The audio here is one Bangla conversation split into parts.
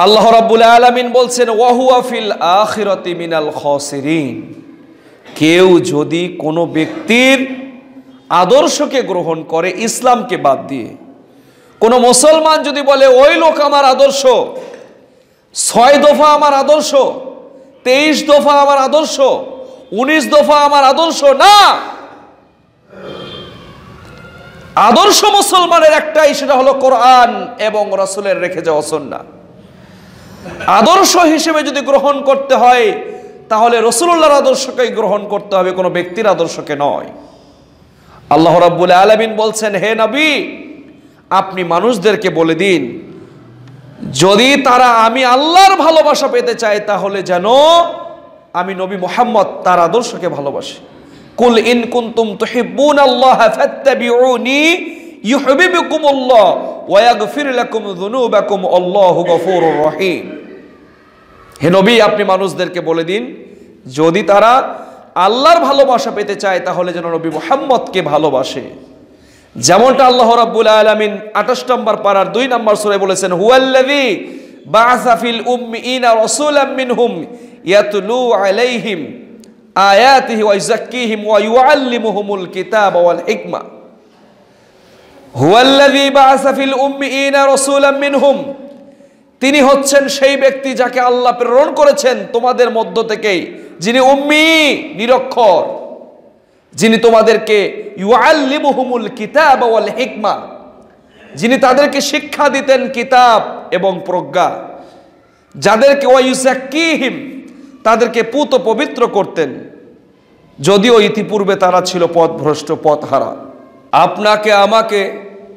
আল্লাহ রাব্বুল আলামিন বলছেন ওয়া হুয়া ফিল আখিরাতি মিনাল খাসিরিন। কেউ যদি কোনো ব্যক্তির আদর্শকে গ্রহণ করে ইসলামকে বাদ দিয়ে, কোনো মুসলমান যদি বলে ওই লোক আমার আদর্শ, 6 দফা আমার আদর্শ, 23 দফা আমার আদর্শ, 19 দফা আমার আদর্শ, না, আদর্শ মুসলমানের একটাই, সেটা হলো কোরআন এবং রাসূলের রেখে যাওয়া সুন্নাহ। আদর্শ হিসেবে যদি গ্রহণ করতে হয় তাহলে রাসূলুল্লাহর আদর্শকেই গ্রহণ করতে হবে, কোনো ব্যক্তির আদর্শকে নয়। আল্লাহ রাব্বুল আলামিন বলছেন, হে নবী, আপনি মানুষদেরকে বলে দিন, যদি তারা আমি আল্লাহর ভালোবাসা পেতে চায় তাহলে যেন আমি নবী মুহাম্মদ তার আদর্শকে ভালোবাসি। কুল ইন কুনতুম তুহিব্বুনাল্লাহা ফাত্তাবিউনি ইউহিব্বুকুমুল্লাহ ওয়া ইয়াগফির লাকুম যুনুবাকুম আল্লাহু গফুরুর রহিম। হে নবী, আপনি মানুষদেরকে বলে দিন, যদি তারা আল্লাহর ভালোবাসা পেতে চায় তাহলে যেন নবী মুহাম্মদকে ভালোবাসে। যেমনটা আল্লাহ রাব্বুল আলামিন 28 নম্বর পারার 2 নম্বর সূরায় বলেছেন, হুয়াল্লাযী বা'আসা ফিল উম্মিয়িনা রাসূলাম মিনহুম ইয়াতলু আলাইহিম আয়াতিহি ওয়া ইউযাক্কিহিম ওয়া ইউআল্লিমুহুমুল কিতাবা ওয়াল হিকমা। হুয়াল্লাযী বা'আসা ফিল উম্মিয়িনা রাসূলাম মিনহুম, তিনি হচ্ছেন সেই ব্যক্তি যাকে আল্লাহ প্রেরণ করেছেন তোমাদের মধ্য থেকেই, যিনি উম্মি, নিরক্ষর, যিনি তোমাদেরকে ইউআল্লিমুহুমুল কিতাব ওয়াল হিকমা, যিনি তাদেরকে শিক্ষা দিতেন কিতাব এবং প্রজ্ঞা, যাদেরকে ওয়া ইউযাক্কিহিম, তাদেরকে পুত পবিত্র করতেন, যদিও ইতিপূর্বে তারা ছিল পথভ্রষ্ট, পথহারা। আপনাকে আমাকে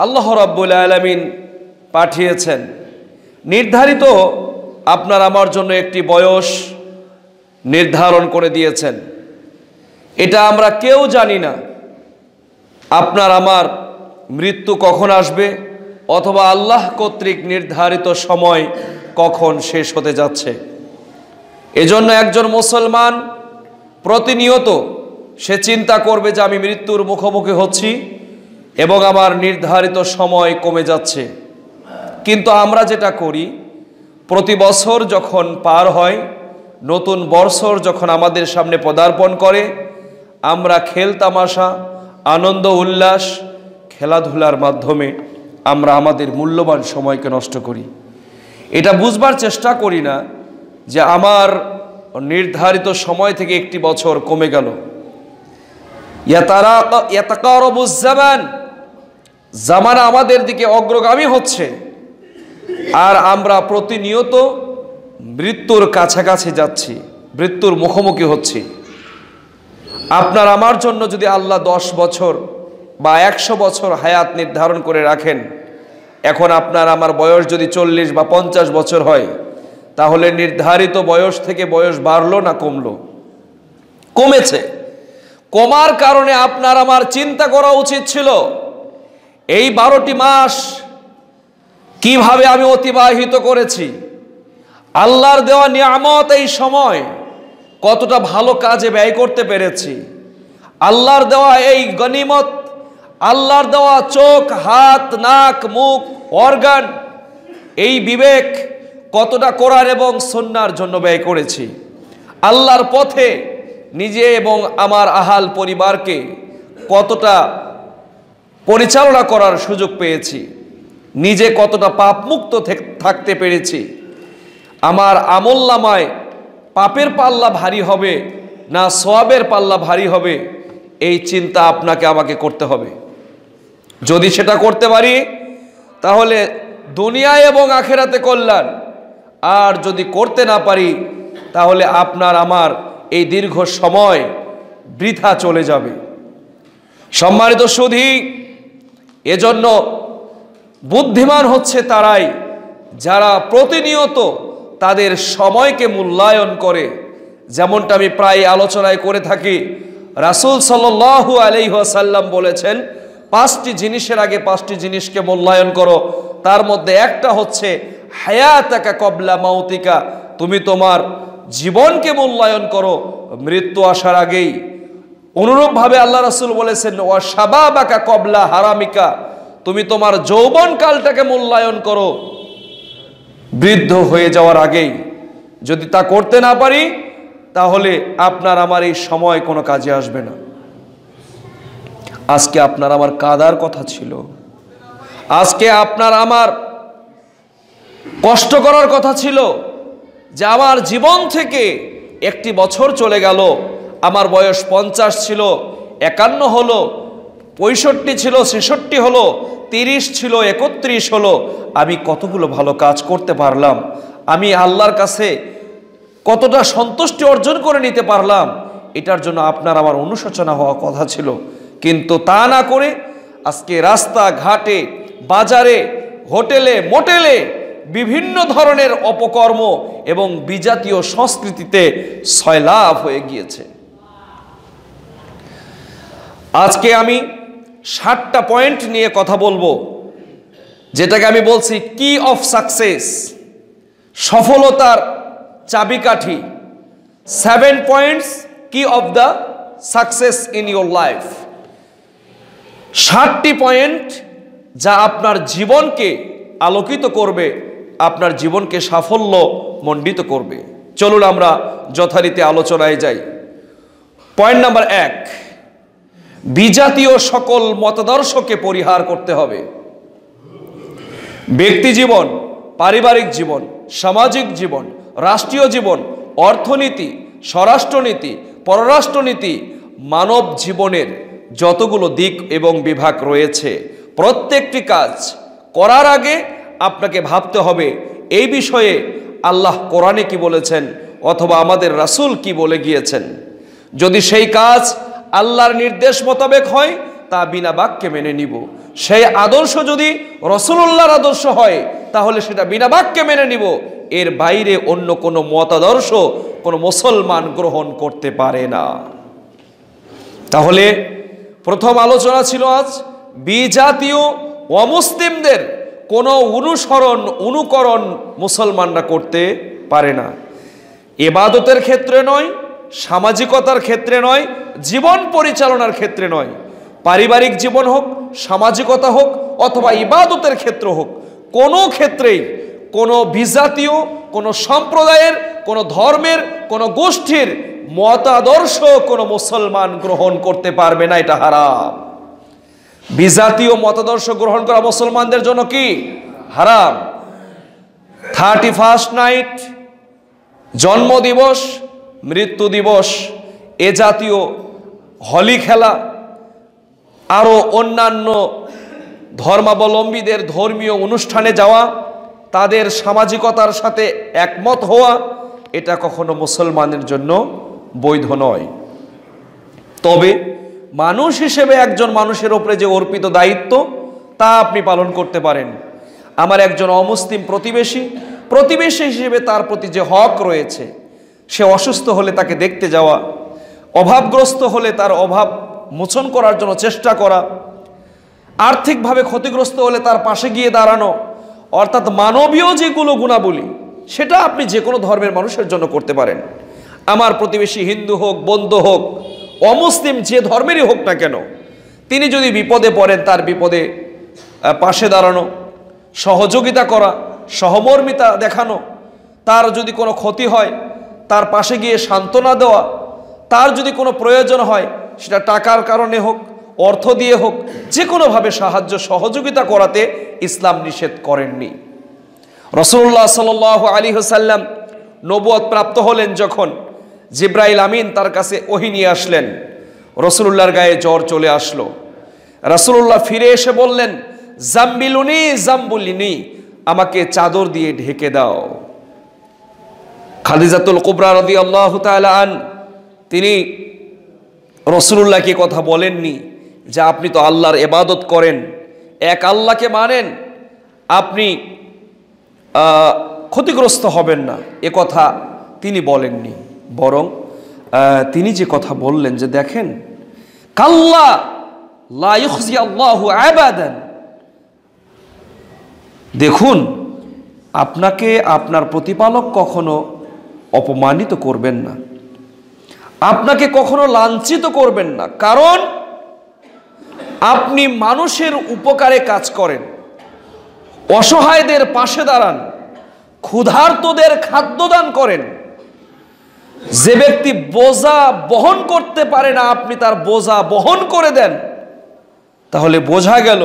আল্লাহ রাব্বুল আলামিন পাঠিয়েছেন, নির্ধারিত আপনার আমার জন্য একটি বয়স নির্ধারণ করে দিয়েছেন। এটা আমরা কেউ জানি না আপনার আমার মৃত্যু কখন আসবে অথবা আল্লাহ কর্তৃক নির্ধারিত সময় কখন শেষ হতে যাচ্ছে। এজন্য একজন মুসলমান প্রতিনিয়ত সে চিন্তা করবে যে আমি মৃত্যুর মুখোমুখি হচ্ছি এবং আমার নির্ধারিত সময় কমে যাচ্ছে। কিন্তু আমরা যেটা করি, প্রতি বছর যখন পার হয়, নতুন বর্ষর যখন আমাদের সামনে পদার্পণ করে, আমরা খেল তামাশা, আনন্দ উল্লাস, খেলাধুলার মাধ্যমে আমরা আমাদের মূল্যবান সময়কে নষ্ট করি। এটা বুঝবার চেষ্টা করি না যে আমার নির্ধারিত সময় থেকে একটি বছর কমে গেল। ইয়াতাকারাবুজ জামান, জামানা আমাদের দিকে অগ্রগামী হচ্ছে, আর আমরা প্রতিনিয়ত মৃত্যুর কাছাকাছি যাচ্ছি, মৃত্যুর মুখোমুখি হচ্ছি। আপনার আমার জন্য যদি আল্লাহ 10 বছর বা 100 বছর হায়াত নির্ধারণ করে রাখেন, এখন আপনার আমার বয়স যদি 40 বা 50 বছর হয়, তাহলে নির্ধারিত বয়স থেকে বয়স বাড়লো না কমলো? কমেছে। কমার কারণে আপনার আমার চিন্তা করা উচিত ছিল এই 12টি মাস কিভাবে আমি অতিবাহিত করেছি, আল্লাহর দেওয়া নিয়ামত, এই সময় কতটা ভালো কাজে ব্যয় করতে পেরেছি, আল্লাহর দেওয়া এই গনিমত, আল্লাহর দেওয়া চোখ, হাত, নাক, মুখ, অর্গান, এই বিবেক কতটা কোরআন এবং সুন্নাহর জন্য ব্যয় করেছি, আল্লাহর পথে নিজে এবং আমার আহাল পরিবারকে কতটা পরিচালনা করার সুযোগ পেয়েছি, নিজে কতটা পাপমুক্ত থাকতে পেরেছি, আমার আমলনামায় পাপের পাল্লা ভারী হবে না সওয়াবের পাল্লা ভারী হবে, এই চিন্তা আপনাকে আমাকে করতে হবে। যদি সেটা করতে পারি তাহলে দুনিয়ায় এবং আখিরাতে কল্যাণ, আর যদি করতে না পারি তাহলে আপনার আমার এই দীর্ঘ সময় বৃথা চলে যাবে। সম্মানিত সুধী, এজন্য বুদ্ধিমান হচ্ছে তারাই যারা প্রতিনিয়ত তাদের সময়কে মূল্যায়ন করে। যেমনটা আমি প্রায় আলোচনায় করে থাকি, রাসূল সাল্লাল্লাহু আলাইহি ওয়াসাল্লাম বলেছেন, 5টি জিনিসের আগে 5টি জিনিসকে মূল্যায়ন করো। তার মধ্যে একটা হচ্ছে হায়াতাকা কবলা মাউতিকা, তুমি তোমার জীবনকে মূল্যায়ন করো মৃত্যু আসার আগেই। অনুরূপভাবে আল্লাহ রাসূল বলেছেন, ওয়া শাবাবাকা কবলা হারামিকা, তুমি তোমার যৌবন কালটাকে মূল্যায়ন করো বৃদ্ধ হয়ে যাওয়ার আগেই যদি তা করতে না পারি, তাহলে আপনার আমার এই সময় কোনো কাজে আসবে না। আজকে আপনার আমার কাঁদার কথা ছিল, আজকে আপনার আমার কষ্ট করার কথা ছিল যে আমার জীবন থেকে একটি বছর চলে গেল, আমার বয়স 50 ছিল, 51 হলো, 65 ছিল, 66 হলো, 30 ছিল, 31 হলো। আমি কতগুলো ভালো কাজ করতে পারলাম, আমি আল্লাহর কাছে কতটা সন্তুষ্টি অর্জন করে নিতে পারলাম, এটার জন্য আপনার আমার অনুশোচনা হওয়া কথা ছিল। কিন্তু তা না করে আজকে রাস্তা ঘাটে, বাজারে, হোটেলে, মোটেলে বিভিন্ন ধরনের অপকর্ম এবং বিজাতীয় সংস্কৃতিতে সয়লাভ হয়ে গিয়েছে। আজকে আমি 7টা পয়েন্ট নিয়ে কথা বলবো, যেটাকে আমি বলছি কি অফ সাকসেস, সফলতার চাবিকাঠি। 7 points key of the success in your life. 7টি পয়েন্ট যা আপনার জীবনকে আলোকিত করবে, আপনার জীবনকে সাফল্য মণ্ডিত করবে। চলুন আমরা যথারীতি আলোচনায় যাই। পয়েন্ট নাম্বার 1, বিজাতীয় সকল মতাদর্শকে পরিহার করতে হবে। ব্যক্তি জীবন, পারিবারিক জীবন, সামাজিক জীবন, রাষ্ট্রীয় জীবন, অর্থনীতি, স্বরাষ্ট্রনীতি, পররাষ্ট্রনীতি, মানব জীবনের যতগুলো দিক এবং বিভাগ রয়েছে, প্রত্যেকটি কাজ করার আগে আপনাকে ভাবতে হবে এই বিষয়ে আল্লাহ কোরআনে কি বলেছেন অথবা আমাদের রাসূল কি বলে গিয়েছেন। যদি সেই কাজ আল্লাহর নির্দেশ মোতাবেক হয় তা বিনা বাক্যে মেনে নিব। সেই আদর্শ যদি রাসূলুল্লাহর আদর্শ হয় তাহলে সেটা বিনা বাক্যে মেনে নিব। এর বাইরে অন্য কোনো মতাদর্শ কোনো মুসলমান গ্রহণ করতে পারে না। তাহলে প্রথম আলোচনা ছিল আজ বিজাতীয় অমুসলিমদের কোনো অনুকরণ মুসলমানরা করতে পারে না। ইবাদতের ক্ষেত্রে নয়, সামাজিকতার ক্ষেত্রে নয়, জীবন পরিচালনার ক্ষেত্রে নয়, পারিবারিক জীবন হোক, সামাজিকতা হোক অথবা ইবাদতের ক্ষেত্র হোক, কোনো ক্ষেত্রেই কোনো বিজাতীয়, কোনো সম্প্রদায়ের, কোনো ধর্মের, কোনো গোষ্ঠীর মতাদর্শ কোনো মুসলমান গ্রহণ করতে পারবে না, এটা হারাম। বিজাতীয় মতাদর্শ গ্রহণ করা মুসলমানদের জন্য কি হারাম। 31st নাইট, জন্মদিবস, মৃত্যু দিবস, এ জাতীয় হোলি খেলা, আরও অন্যান্য ধর্মাবলম্বীদের ধর্মীয় অনুষ্ঠানে যাওয়া, তাদের সামাজিকতার সাথে একমত হওয়া, এটা কখনো মুসলমানের জন্য বৈধ নয়। তবে মানুষ হিসেবে একজন মানুষের উপরে যে অর্পিত দায়িত্ব তা আপনি পালন করতে পারেন। আমার একজন অমুসলিম প্রতিবেশী হিসেবে তার প্রতি যে হক রয়েছে, সে অসুস্থ হলে তাকে দেখতে যাওয়া, অভাবগ্রস্ত হলে তার অভাব মোচন করার জন্য চেষ্টা করা, আর্থিকভাবে ক্ষতিগ্রস্ত হলে তার পাশে গিয়ে দাঁড়ানো, অর্থাৎ মানবীয় যেগুলো গুণাবলী সেটা আপনি যে কোনো ধর্মের মানুষের জন্য করতে পারেন। আমার প্রতিবেশী হিন্দু হোক, বৌদ্ধ হোক, অমুসলিম যে ধর্মেরই হোক না কেন, তিনি যদি বিপদে পড়েন তার বিপদে পাশে দাঁড়ানো, সহযোগিতা করা, সহমর্মিতা দেখানো, তার যদি কোনো ক্ষতি হয় তার পাশে গিয়ে সান্ত্বনা দেওয়া, তার যদি কোনো প্রয়োজন হয় সেটা টাকার কারণে হোক, অর্থ দিয়ে হোক, যে কোনোভাবে সাহায্য সহযোগিতা করাতে ইসলাম নিষেধ করেননি। রাসূলুল্লাহ সাল্লাল্লাহু আলাইহি ওয়াসাল্লাম নবুয়ত প্রাপ্ত হলেন যখন, জিবরাইল আমিন তার কাছে ওহী নিয়ে আসলেন, রাসূলুল্লাহর গায়ে জ্বর চলে আসলো। রাসূলুল্লাহ ফিরে এসে বললেন, জাম্বিলুনি জাম্বুলিনি, আমাকে চাদর দিয়ে ঢেকে দাও। খাদিজাতুল কুবরা রাদিয়াল্লাহু তাআলা আন, তিনি রাসূলুল্লাহকে কথা বলেননি যে আপনি তো আল্লাহর ইবাদত করেন, এক আল্লাহকে মানেন, আপনি ক্ষতিগ্রস্ত হবেন না, এ কথা তিনি বলেননি। বরং তিনি যে কথা বললেন যে দেখেন, কাল্লা লা ইখজি আল্লাহু আবাদান, দেখুন আপনাকে আপনার প্রতিপালক কখনো অপমানিত করবেন না, আপনাকে কখনো লাঞ্ছিত করবেন না, কারণ আপনি মানুষের উপকারে কাজ করেন, অসহায়দের পাশে দাঁড়ান, ক্ষুধার্তদের খাদ্য দান করেন। যে ব্যক্তি বোঝা বহন করতে পারে না, আপনি তার বোঝা বহন করে দেন। তাহলে বোঝা গেল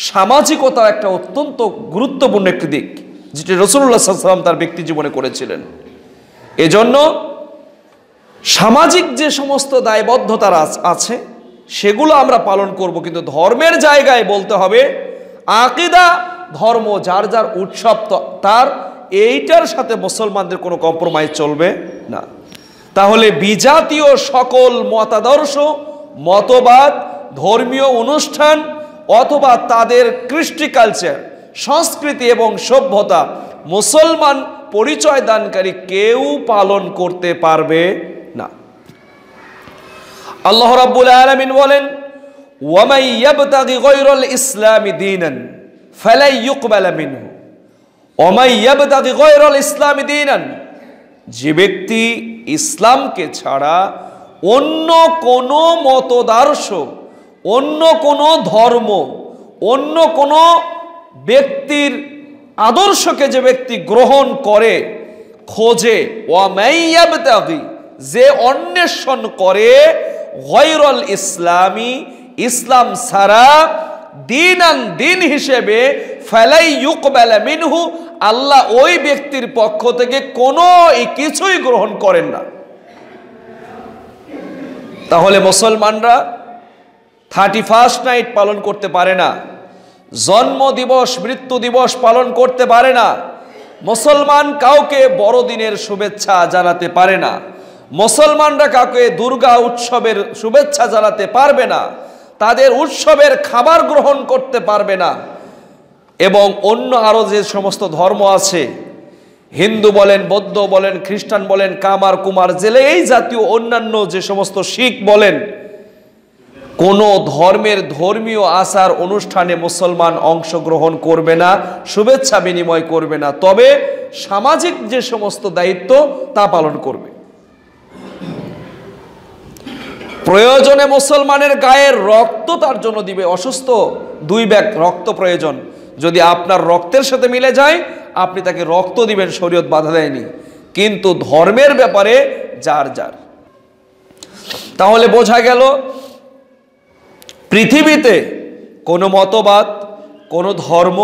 সামাজিকতা একটা অত্যন্ত গুরুত্বপূর্ণ একটি দিক, যেটি রাসূলুল্লাহ সাল্লাল্লাহু আলাইহি ওয়াসাল্লাম তার ব্যক্তি জীবনে করেছিলেন। এজন্য সামাজিক যে সমস্ত দায়বদ্ধতা আছে সেগুলো আমরা পালন করব, কিন্তু ধর্মের জায়গায় বলতে হবে আকীদা, ধর্ম যার যার উৎসব তার, এইটার সাথে মুসলমানদের কোনো কম্প্রোমাইজ চলবে না। তাহলে বিজাতীয় সকল মতাদর্শ, মতবাদ, ধর্মীয় অনুষ্ঠান অথবা তাদের কৃষ্টি কালচার, সংস্কৃতি এবং সভ্যতা মুসলমান পরিচয় দানকারী কেউ পালন করতে পারবে না। আল্লাহ রাব্বুল আলামিন বলেন, ওয়ামান ইয়াবতাগি গায়রাল ইসলামি দীনান ফালা ইউকবালা মিনহু ওয়ামান ইয়াবতাগি গায়রাল ইসলামি দীনান, যে ব্যক্তি ইসলামকে ছাড়া অন্য কোনো মতদর্শ, অন্য কোনো ধর্ম, অন্য কোনো ব্যক্তির আদর্শকে যে ব্যক্তি গ্রহণ করে, খোঁজে, ওয়ামান ইয়াবতাগি, যে অন্বেষণ করে, গায়রাল ইসলামি, ইসলাম ছাড়া, দীনান, দিন হিসেবে, ফালা ইউকবালা মিনহু, আল্লাহ ওই ব্যক্তির পক্ষ থেকে কোনো কিছুই গ্রহণ করেন না। তাহলে মুসলমানরা 31st নাইট পালন করতে পারে না, জন্ম দিবস, মৃত্যু দিবস পালন করতে পারে না, মুসলমান কাউকে বড়দিনের শুভেচ্ছা জানাতে পারে না, মুসলমানরা কাউকে দুর্গা উৎসবের শুভেচ্ছা জানাতে পারবে না, তাদের উৎসবের খাবার গ্রহণ করতে পারবে না। এবং অন্য আরো যে সমস্ত ধর্ম আছে, হিন্দু বলেন, বৌদ্ধ বলেন, খ্রিস্টান বলেন, কামার কুমার জেলে, এই জাতীয় অন্যান্য যে সমস্ত শিখ বলেন, কোন ধর্মের ধর্মীয় আচার অনুষ্ঠানে মুসলমান অংশগ্রহণ করবে না, শুভেচ্ছা বিনিময় করবে না, তবে সামাজিক যে সমস্ত দায়িত্ব তা পালন করবে। প্রয়োজনে মুসলমানের গায়ের রক্ত তার জন্য দিবে। অসুস্থ 2 ব্যাগ রক্ত প্রয়োজন, যদি আপনার রক্তের সাথে মিলে যায় আপনি তাকে রক্ত দিবেন, শরীয়ত বাধা দেয়নি, কিন্তু ধর্মের ব্যাপারে যার যার। তাহলে বোঝা গেল পৃথিবীতে কোনো মতবাদ, কোনো ধর্ম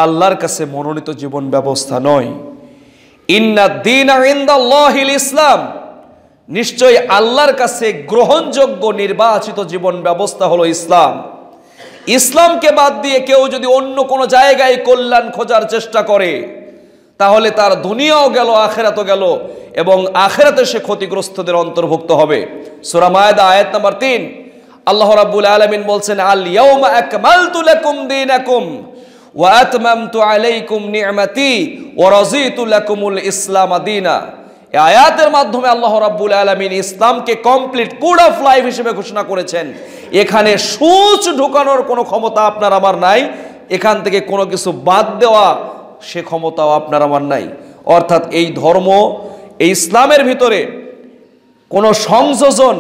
আল্লাহর কাছে মনোনীত জীবন ব্যবস্থা নয়। ইন্নাদ দীনা ইনদাল্লাহিল ইসলাম, নিশ্চয়ই আল্লাহর কাছে গ্রহণযোগ্য নির্বাচিত জীবন ব্যবস্থা হলো ইসলাম। ইসলামকে বাদ দিয়ে কেউ যদি অন্য কোনো জায়গায় কল্যাণ খোঁজার চেষ্টা করে, তাহলে তার দুনিয়াও গেল, আখিরাতও গেল, এবং আখিরাতে সে ক্ষতিগ্রস্তদের অন্তর্ভুক্ত হবে। সূরা মায়েদা আয়াত নাম্বার 3, আল্লাহ রাব্বুল আলামিন বলছেন, আল ইয়াউমা আকমালতু লাকুম দীনাকুম ওয়া আতমামতু আলাইকুম নি'মাতি ওয়া রাযীতু লাকুমুল ইসলাম দীনা। এই আয়াতের মাধ্যমে আল্লাহ রাব্বুল আলামিন ইসলামকে কমপ্লিট কোড অফ লাইফ হিসেবে ঘোষণা করেছেন। এখানে সূচ ঢোকানোর কোনো ক্ষমতা আপনার আমার নাই, এখান থেকে কোনো কিছু বাদ দেওয়া সে ক্ষমতাও আপনার আমার নাই। অর্থাৎ এই ধর্ম, এই ইসলামের ভিতরে কোনো সংযোজন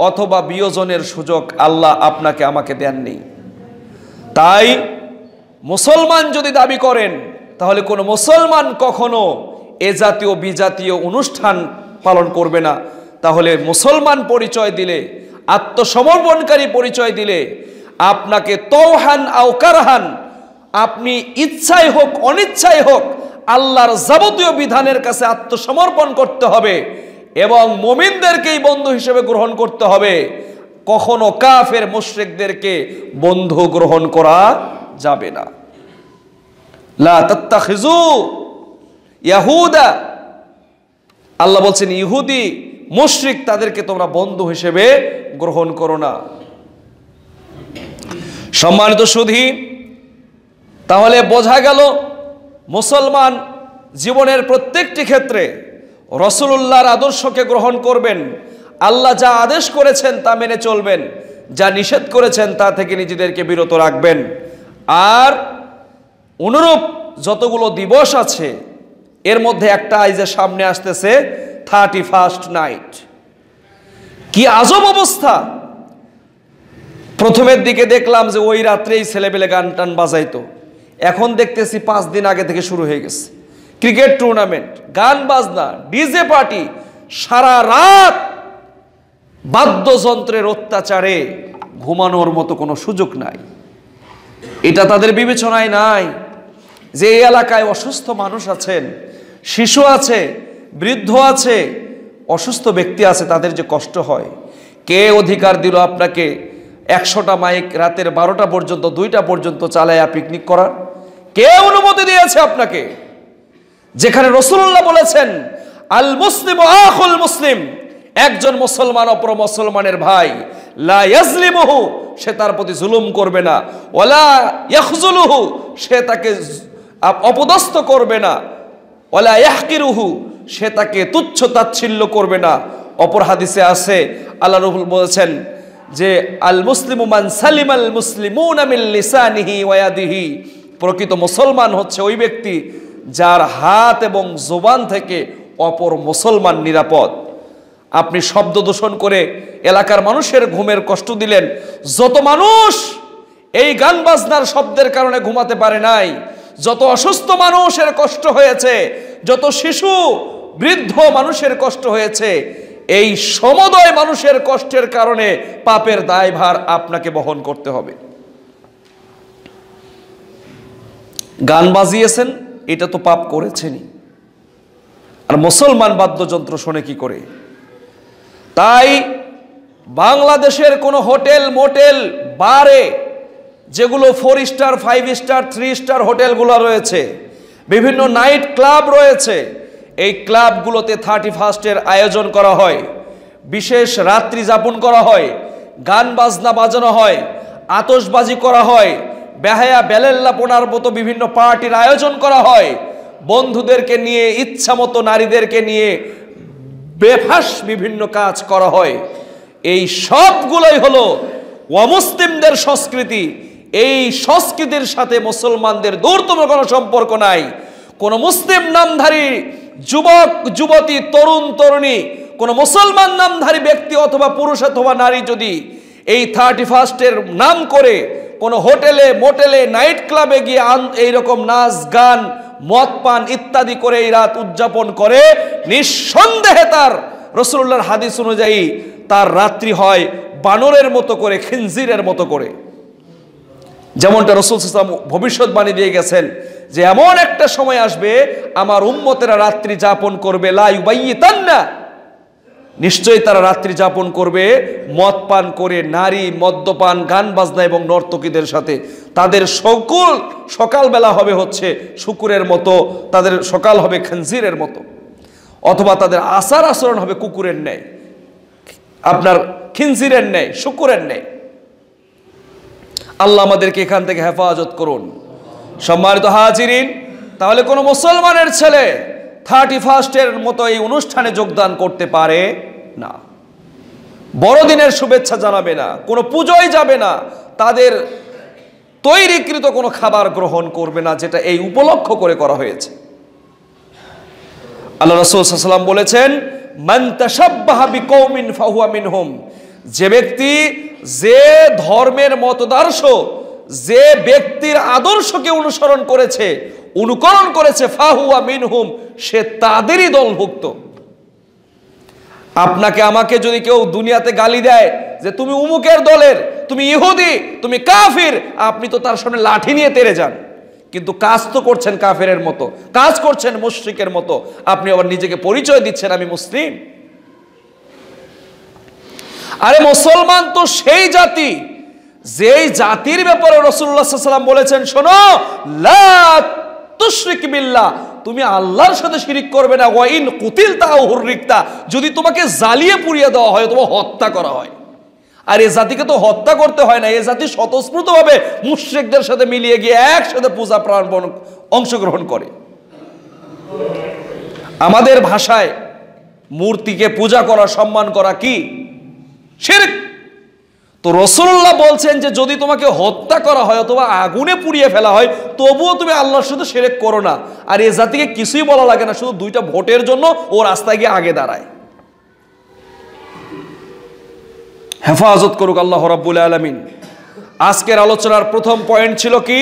অথবা বিয়োজনের সুযোগ আল্লাহ আপনাকে আমাকে দেননি। তাই মুসলমান যদি দাবি করেন, তাহলে কোনো মুসলমান কখনো এ জাতীয় বিজাতীয় অনুষ্ঠান পালন করবে না। তাহলে মুসলমান পরিচয় দিলে, আত্মসমর্পণকারী পরিচয় দিলে, আপনাকে তৌহান আও কারহান, আপনি ইচ্ছাই হোক অনিচ্ছাই হোক আল্লাহর যাবতীয় বিধানের কাছে আত্মসমর্পণ করতে হবে এবং মুমিনদেরকেই বন্ধু হিসেবে গ্রহণ করতে হবে। কখনো কাফের মুশরিকদেরকে বন্ধু গ্রহণ করা যাবে না। লা তাত্তাখিযু ইয়াহুদা, আল্লাহ বলছেন ইহুদি মুশরিক তাদেরকে তোমরা বন্ধু হিসেবে গ্রহণ করো না। সম্মানিত সুধী, তাহলে বোঝা গেল মুসলমান জীবনের প্রত্যেকটি ক্ষেত্রে রাসূলুল্লাহর আদর্শকে গ্রহণ করবেন, আল্লাহ যা আদেশ করেছেন তা মেনে চলবেন, যা নিষেধ করেছেন তা থেকে নিজেদেরকে বিরত রাখবেন। আর অনুরূপ যতগুলো দিবস আছে এর মধ্যে একটা আইজের সামনে আসতেছে 31st নাইট। কি আজব অবস্থা! প্রথমের দিকে দেখলাম যে ওই রাত্রেই ছেলেবেলে গান টান বাজাইতো, এখন দেখতেছি 5 দিন আগে থেকে শুরু হয়ে গেছে। ক্রিকেট টুর্নামেন্ট, গান বাজনা, ডিজে পার্টি, সারা রাত বাদ্যযন্ত্রের অত্যাচারে ঘুমানোর মতো কোনো সুযোগ নাই। এটা তাদের বিবেচনায় নাই যে এই এলাকায় অসুস্থ মানুষ আছেন, শিশু আছে, বৃদ্ধ আছে, অসুস্থ ব্যক্তি আছে, তাদের যে কষ্ট হয়। কে অধিকার দিল আপনাকে 100টা মাইক রাতের 12টা পর্যন্ত 2টা পর্যন্ত চালায়া পিকনিক করার? কে অনুমতি দিয়েছে আপনাকে? যেখানে রাসূলুল্লাহ বলেছেন আল মুসলিমু আখুল মুসলিম, একজন মুসলমান অপর মুসলমানের ভাই, লা ইয়াজলিমুহু, সে তার প্রতি জুলুম করবে না, ওয়ালা ইয়াখজুলুহু, সে তাকে অপদস্থ করবে না, ওয়ালা ইয়াহকিরুহু, সে তাকে তুচ্ছ তাচ্ছিল্য করবে না। অপর হাদিসে আছে আল্লাহ রাসূল বলেছেন যে আল মুসলিমু মান সালিমাল মুসলিমুনা মিন লিসানিহি ওয়া ইয়াদিহি, প্রকৃত মুসলমান হচ্ছে ওই ব্যক্তি যার হাত এবং জবান থেকে অপর মুসলমান নিরাপদ। আপনি শব্দ দূষণ করে এলাকার মানুষের ঘুমের কষ্ট দিলেন। যত মানুষ এই গান বাজনার শব্দের কারণে ঘুমাতে পারে নাই, যত অসুস্থ মানুষের কষ্ট হয়েছে, যত শিশু বৃদ্ধ মানুষের কষ্ট হয়েছে, এই সমুদয় মানুষের কষ্টের কারণে পাপের দায়ভার আপনাকে বহন করতে হবে। গান বাজিয়েছেন, এটা তো পাপ করেছেনই, আর মুসলমান বাদ্যযন্ত্র শোনে কি করে? তাই বাংলাদেশের কোনো হোটেল, মোটেল, বারে, যেগুলো 4 স্টার, 5 স্টার, 3 স্টার হোটেলগুলো রয়েছে, বিভিন্ন নাইট ক্লাব রয়েছে, এই ক্লাবগুলোতে 31স্টের আয়োজন করা হয়, বিশেষ রাত্রি যাপন করা হয়, গান বাজনা বাজানো হয়, আতশবাজি করা হয়, বেহায়া বেলেল্লাপনার মতো বিভিন্ন পার্টির আয়োজন করা হয়, বন্ধুদেরকে নিয়ে, ইচ্ছা মতো নারীদেরকে নিয়ে বেফাস বিভিন্ন কাজ করা হয়। এই সবগুলোই হলো অমুসলিমদের সংস্কৃতি। এই সংস্কৃতির সাথে মুসলমানদের দূরতম কোনো সম্পর্ক নাই। কোন মুসলিম নামধারী যুবক, যুবতী, তরুণ, তরুণী, কোন মুসলমান নামধারী ব্যক্তি অথবা পুরুষ অথবা নারী যদি এই 31স্টের নাম করে কোন হোটেলে, মোটেলে, নাইট ক্লাবে গিয়ে এইরকম নাচ, গান, মদ পান ইত্যাদি করে এই রাত উদযাপন করে, নিঃসন্দেহে তার রাসূলুল্লাহর হাদিস অনুযায়ী তার রাত্রি হয় বানরের মতো করে, খিনজিরের মতো করে। যেমনটা রাসূল সাল্লাল্লাহু আলাইহি ওয়াসাল্লাম ভবিষ্যৎবাণী দিয়ে গেছেন যে এমন একটা সময় আসবে আমার উম্মতেরা রাত্রি যাপন করবে, লা ইউবাইয়িতান্না, নিশ্চয়ই তারা রাত্রি যাপন করবে মদ পান করে, নারী, মদ্যপান, গান বাজনা এবং নর্তকীদের সাথে। তাদের সকালবেলা হবে হচ্ছে শুকুরের মতো, তাদের সকাল হবে খানজিরের মতো, অথবা তাদের আচার আচরণ হবে কুকুরের ন্যায়, আপনার খিনজিরের ন্যায়, শুকুরের ন্যায়। আল্লাহ আমাদেরকে এখান থেকে হেফাজত করুন। সম্মানিত হাজিরিন, তাহলে কোনো মুসলমানের ছেলে 31স্টের মতো এই অনুষ্ঠানে যোগদান করতে পারে না, বড়দিনের শুভেচ্ছা জানাবে না, কোনো পুজোয় যাবে না, তাদের তৈরিকৃত কোনো খাবার গ্রহণ করবে না, যেটা এই উপলক্ষ করে করা হয়েছে। আল্লাহ রাসূল সাল্লাল্লাহু আলাইহি ওয়াসাল্লাম বলেছেন মান তাশাব্বাহা বিকওমিন ফাহুয়া মিনহুম, যে ব্যক্তি যে ধর্মের মতাদর্শ, যে ব্যক্তির আদর্শকে অনুসরণ করেছে, অনুকরণ করেছে, ফাহুয়া মিনহুম, সে তাদেরই দলভুক্ত। আপনাকে আমাকে যদি কেউ দুনিয়াতে গালি দেয় যে তুমি উমুকের দলের, তুমি ইহুদি, তুমি কাফির, আপনি তো তার সামনে লাঠি নিয়ে তেড়ে যান, কিন্তু কাজ তো করছেন কাফেরের মতো, কাজ করছেন মুশরিকের মতো। আপনি আবার নিজেকে পরিচয় দিচ্ছেন আমি মুসলিম। আরে মুসলমান তো সেই জাতি, যেই জাতির ব্যাপারে রাসূলুল্লাহ সাল্লাল্লাহু আলাইহি ওয়াসাল্লাম বলেছেন, শোনো, লা তুশরিক বিল্লাহ, তুমি আল্লাহর সাথে শিরিক করবে না, ওয়া ইন কুতিলতা আও হুররিকতা, যদি তোমাকে জ্বালিয়ে পুড়িয়ে দেওয়া হয় অথবা হত্যা করা হয়। আর এই জাতিকে তো হত্যা করতে হয় না, এই জাতি স্বতঃস্ফূর্তভাবে মুশরিকদের সাথে মিলিয়ে গিয়ে একসাথে পূজা প্রার্থনা অংশগ্রহণ করে। আমাদের ভাষায় মূর্তিকে পূজা করা, সম্মান করা কি? শিরক। তো রাসূলুল্লাহ বলছেন যে যদি তোমাকে হত্যা করা হয় অথবা আগুনে পুড়িয়ে ফেলা হয়, তবুও তুমি আল্লাহর সাথে শিরক করো না। আর এই জাতিকে কিছুই বলা লাগে না, শুধু 2টা ভোটের জন্য ও রাস্তায় গিয়ে আগে দাঁড়ায়। হেফাজত করুক আল্লাহ রাব্বুল আলামিন। আজকের আলোচনার প্রথম পয়েন্ট ছিল কি?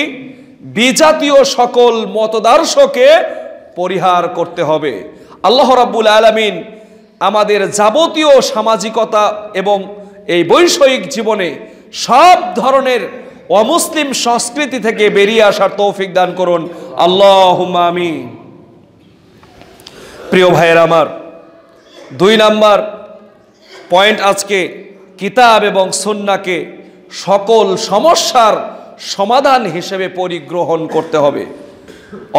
বিজাতীয় সকল মতাদর্শকে পরিহার করতে হবে। আল্লাহ রাব্বুল আলামিন আমাদের যাবতীয় সামাজিকতা এবং এই বৈষয়িক জীবনে সব ধরনের অমুসলিম সংস্কৃতি থেকে বেরিয়ে আসার তৌফিক দান করুন, আল্লাহুম্মা আমিন। প্রিয় ভাইয়ের আমার, 2 নাম্বার পয়েন্ট আজকে কিতাব এবং সুন্নাহকে সকল সমস্যার সমাধান হিসেবে পরিগ্রহণ করতে হবে।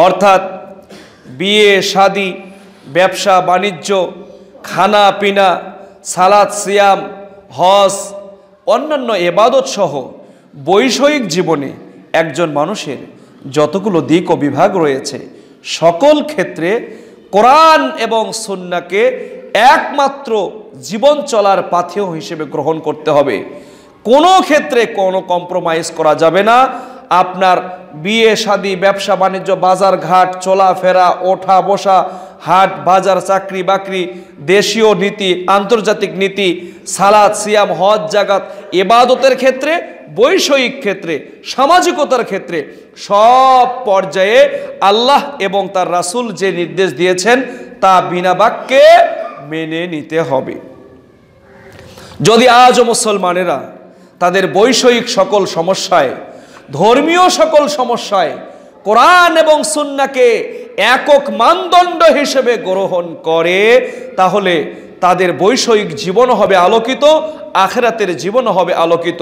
অর্থাৎ বিয়ে শাদী, ব্যবসা বাণিজ্য, খানা পিনা, সালাত সিয়াম, হজ, অন্যান্য ইবাদত সহ বৈষয়িক জীবনে একজন মানুষের যতগুলো দিক ও বিভাগ রয়েছে সকল ক্ষেত্রে কোরআন এবং সুন্নাহকে একমাত্র জীবন চলার পাথেয় হিসেবে গ্রহণ করতে হবে। কোনো ক্ষেত্রে কোনো কম্প্রোমাইজ করা যাবে না। আপনার বিয়ে শাদী, ব্যবসা বাণিজ্য, বাজার ঘাট, চলাফেরা, ওঠা বসা, হাট বাজার, চাকরি বাকরি, দেশীয় নীতি, আন্তর্জাতিক নীতি, সালাত সিয়াম, হজ জাকাত, ইবাদতের ক্ষেত্রে, বৈষয়িক ক্ষেত্রে, সামাজিকতার ক্ষেত্রে সব পর্যায়ে আল্লাহ এবং তার রাসূল যে নির্দেশ দিয়েছেন তা বিনা বাক্যে মেনে নিতে হবে। যদি আজও মুসলমানেরা তাদের বৈষয়িক সকল সমস্যায়, ধর্মীয় সকল সমস্যায় কোরআন এবং সুন্নাহকে একক মানদণ্ড হিসেবে গ্রহণ করে, তাহলে তাদের বৈষয়িক জীবন হবে আলোকিত, আখিরাতের জীবন হবে আলোকিত।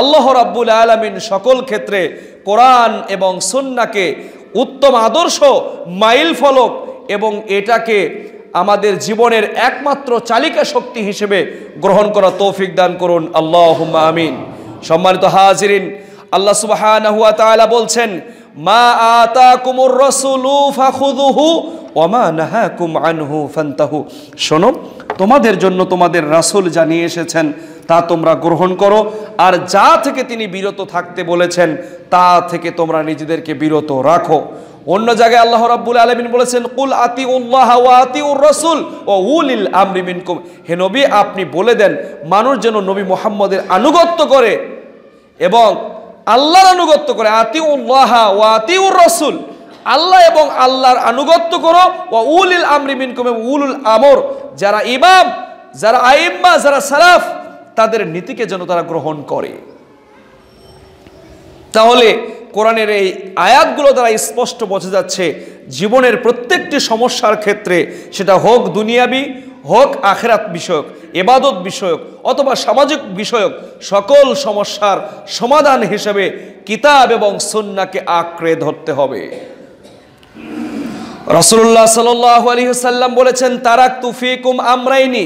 আল্লাহ রাব্বুল আলামিন সকল ক্ষেত্রে কোরআন এবং সুন্নাহকে উত্তম আদর্শ, মাইল ফলক এবং এটাকে আমাদের জীবনের একমাত্র চালিকা শক্তি হিসেবে গ্রহণ করা তৌফিক দান করুন, আল্লাহুম্মা আমিন। সম্মানিত হাজিরিন, আল্লাহ সুবহানাহু ওয়া তাআলা বলছেন, মা আতাকুমুর রাসূলু ফাখুযুহু ওয়া মা নাহাকুম আনহু ফান্তাহু। শোনো, তোমাদের জন্য তোমাদের রাসূল জানিয়ে এসেছেন তা তোমরা গ্রহণ করো, আর যা থেকে তিনি বিরত থাকতে বলেছেন তা থেকে তোমরা নিজেদেরকে বিরত রাখো। অন্য জায়গায় আল্লাহ রাব্বুল আলামিন বলেছেন, কুল আতিউল্লাহ ওয়া আতিউর রাসূল ওয়া উলিল আমরি মিনকুম। হে নবী, আপনি বলে দেন মানুষ যেন নবী মুহাম্মদের আনুগত্য করে এবং আল্লাহর আনুগত্য করে। আতিউল্লাহ ওয়া আতিউর রাসূল, আল্লাহ এবং আল্লাহর আনুগত্য করো, ওয়া উলিল আমরি মিনকুম, উলুল আমর যারা ইমাম, যারা আইম্মা, যারা সালাফ, তাদের নীতিকে যেন তারা গ্রহণ করে। তাহলে কোরআনের এই আয়াতগুলো দ্বারা স্পষ্ট বোঝা যাচ্ছে জীবনের প্রত্যেকটি সমস্যার ক্ষেত্রে, সেটা হোক দুনিয়াবি, হোক আখিরাত বিষয়ক, ইবাদত বিষয়ক অথবা সামাজিক বিষয়ক, সকল সমস্যার সমাধান হিসেবে কিতাব এবং সুন্নাহকে আঁকড়ে ধরতে হবে। রাসূলুল্লাহ সাল্লাল্লাহু আলাইহি ওয়াসাল্লাম বলেছেন, তারাকতু ফীকুম আমরাইনি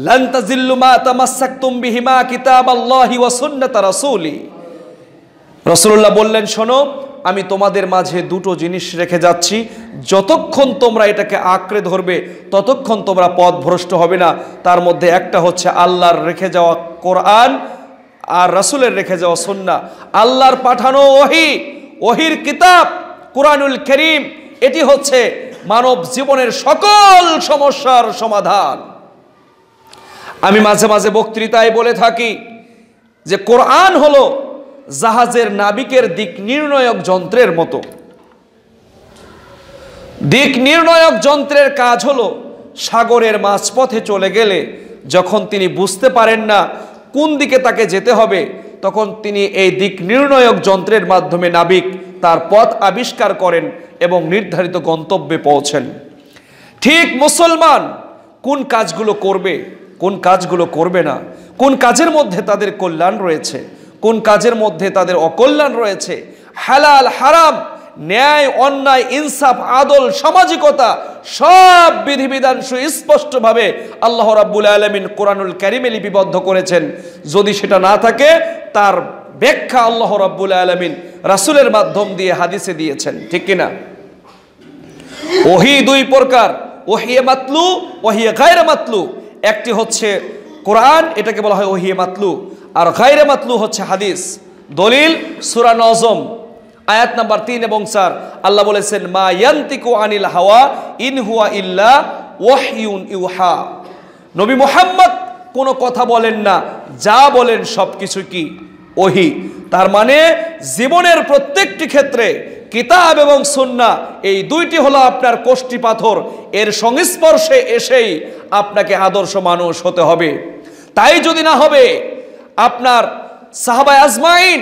লান তাজিল্লু মা তামাসসাকতুম বিহিমা কিতাবাল্লাহি ওয়া সুন্নাতা রাসূলি। রাসূলুল্লাহ বললেন, শোনো, আমি তোমাদের মাঝে দুটো জিনিস রেখে যাচ্ছি, যতক্ষণ তোমরা এটাকে আঁকড়ে ধরবে ততক্ষণ তোমরা পথভ্রষ্ট হবে না। তার মধ্যে একটা হচ্ছে আল্লাহর রেখে যাওয়া কোরআন আর রাসূলের রেখে যাওয়া সুন্নাহ। আল্লাহর পাঠানো ওহী, ওহীর কিতাব কুরআনুল কারীম, এটি হচ্ছে মানব জীবনের সকল সমস্যার সমাধান। আমি মাঝে মাঝে বক্তৃতায় বলে থাকি যে কোরআন হলো জাহাজের নাবিকের দিক নির্ণায়ক যন্ত্রের মতো। দিক নির্ণায়ক যন্ত্রের কাজ হলো সাগরের মাঝপথে চলে গেলে যখন তিনি বুঝতে পারেন না কোন দিকে তাকে যেতে হবে, তখন তিনি এই দিক নির্ণায়ক যন্ত্রের মাধ্যমে নাবিক তার পথ আবিষ্কার করেন এবং নির্ধারিত গন্তব্যে পৌঁছেন। ঠিক মুসলমান কোন কাজগুলো করবে, কোন কাজগুলো করবে না, কোন কাজের মধ্যে তাদের কল্যাণ রয়েছে, কোন কাজের মধ্যে তাদের অকল্যাণ রয়েছে, হালাল হারাম, ন্যায় অন্যায়, ইনসাফ আদল, সামাজিকতা, সব বিধিবিধান সুস্পষ্টভাবে আল্লাহ রাব্বুল আলামিন কোরআনুল কারীমে লিপিবদ্ধ করেছেন। যদি সেটা না থাকে তার ব্যাখ্যা আল্লাহ রাব্বুল আলামিন রাসূলের মাধ্যম দিয়ে হাদিসে দিয়েছেন, ঠিক কিনা? ওহী দুই প্রকার, ওহী মাতলু, ওহী গায়রে মাতলু। একটি হচ্ছে কোরআন, এটাকে বলা হয় ওহী মাতলু, আর গায়রে মাতলু হচ্ছে হাদিস। দলিল সূরা নজম আয়াত নাম্বার 3 এবং 4, আল্লাহ বলেছেন, মা ইয়ান্তিকু আনিল হাওয়া ইন হুয়া ইল্লা ওয়াহয়ুন ইউহা। নবী মুহাম্মদ কোনো কথা বলেন না, যা বলেন সবকিছু কি ওহী। তার মানে জীবনের প্রত্যেকটি ক্ষেত্রে কিতাব এবং সুন্নাহ এই দুইটি হলো আপনার কোষ্ঠী পাথর, এর সংস্পর্শে এসেই আপনাকে আদর্শ মানুষ হতে হবে। তাই যদি না হবে, আপনার সাহাবায়ে আজমাইন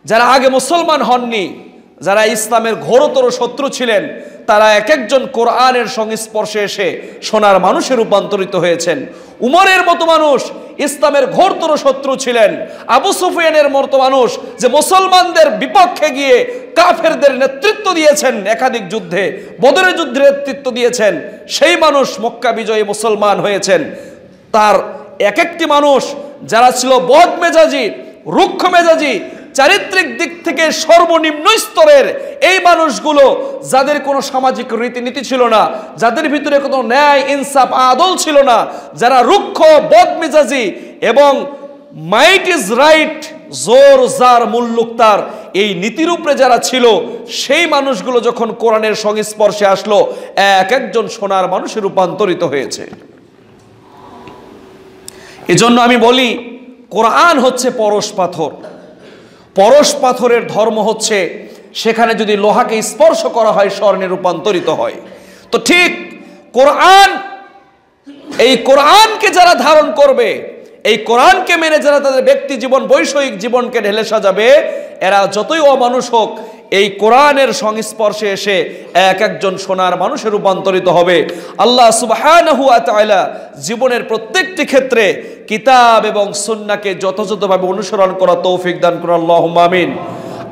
যারা আগে মুসলমান হননি, যারা ইসলামের ঘোরতর শত্রু ছিলেন, তারা এক একজন কোরআনের সংস্পর্শে এসে সোনার মানুষে রূপান্তরিত হয়েছেন। উমরের মতো মানুষ ইসলামের ঘোরতর শত্রু ছিলেন। আবু সুফিয়ানের মতো মানুষ যে মুসলমানদের বিপক্ষে গিয়ে কাফেরদের নেতৃত্ব দিয়েছেন, একাধিক যুদ্ধে, বদরের যুদ্ধে নেতৃত্ব দিয়েছেন, সেই মানুষ মক্কা বিজয়ী মুসলমান হয়েছেন। তার এক একটি মানুষ যারা ছিল বদ মেজাজি, রুক্ষ মেজাজি, চারিত্রিক দিক থেকে সর্বনিম্ন স্তরের এই মানুষগুলো, যাদের কোনো সামাজিক রীতিনীতি ছিল না, যাদের ভিতরে কোনো ন্যায় ইনসাফ আদল ছিল না, যারা রুক্ষ বদমেজাজি এবং মাইট ইজ রাইট, জোর যার মুল্লুক তার, এই নীতির উপরে যারা ছিল, সেই মানুষগুলো যখন কোরআনের সংস্পর্শে আসলো, এক একজন সোনার মানুষে রূপান্তরিত হয়েছে। এজন্য আমি বলি, কোরআন হচ্ছে পরশ পাথর। পরশ পাথরের ধর্ম হচ্ছে সেখানে যদি লোহাকে স্পর্শ করা হয় স্বর্ণে রূপান্তরিত হয়। তো ঠিক কোরআন, এই কোরআনকে যারা ধারণ করবে, এই কোরআনকে মেনে যারা তাদের ব্যক্তি জীবন, বৈষয়িক জীবনকে ঢেলে সাজাবে, এরা যতই অমানুষ হোক, এই কোরআনের সংস্পর্শে এসে এক একজন সোনার মানুষে রূপান্তরিত হবে। আল্লাহ সুবহানাহু ওয়া তাআলা জীবনের প্রত্যেকটি ক্ষেত্রে কিতাব এবং সুন্নাহকে যথাযথভাবে অনুসরণ করা তৌফিক দান করুন, আল্লাহুম্মা আমিন।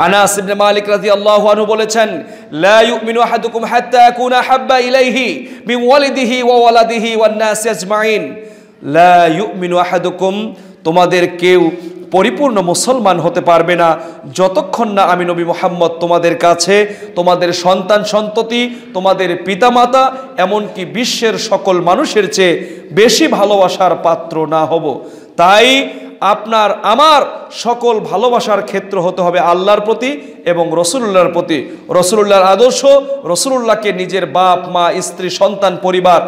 আনাস ইবনে মালিক রাদিয়াল্লাহু আনহু বলেছেন, লা ইউমিনু আহাদুকুম হাত্তা ইয়াকুনা হাব্বা ইলাইহি মিন ওয়ালিদিহি ওয়া ওয়ালাদিহি ওয়ান নাসি আজমাইন। লা ইউমিনু আহাদুকুম, তোমাদের কেউ পরিপূর্ণ মুসলমান হতে পারবে না যতক্ষণ না আমি নবী মুহাম্মদ তোমাদের কাছে তোমাদের সন্তান সন্ততি, তোমাদের পিতামাতা, এমনকি বিশ্বের সকল মানুষের চেয়ে বেশি ভালোবাসার পাত্র না হব। তাই আপনার আমার সকল ভালোবাসার ক্ষেত্র হতে হবে আল্লাহর প্রতি এবং রসুলুল্লাহর প্রতি। রসুলুল্লাহর আদর্শ, রসুলুল্লাহকে নিজের বাপ মা স্ত্রী সন্তান পরিবার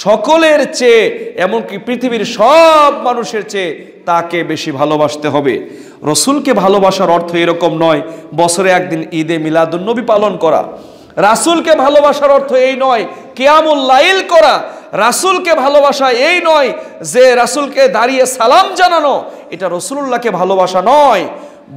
সকলের চেয়ে, এমনকি পৃথিবীর সব মানুষের চেয়ে তাকে বেশি ভালোবাসতে হবে। রসুলকে ভালোবাসার অর্থ এরকম নয় বছরে একদিন ঈদে মিলাদুন্নবী পালন করা। রাসূলকে ভালোবাসার অর্থ এই নয় কিয়ামুল লাইল করা। রাসূলকে ভালোবাসা এই নয় যে রাসূলকে দাঁড়িয়ে সালাম জানানো। এটা রসুলুল্লাহকে ভালোবাসা নয়,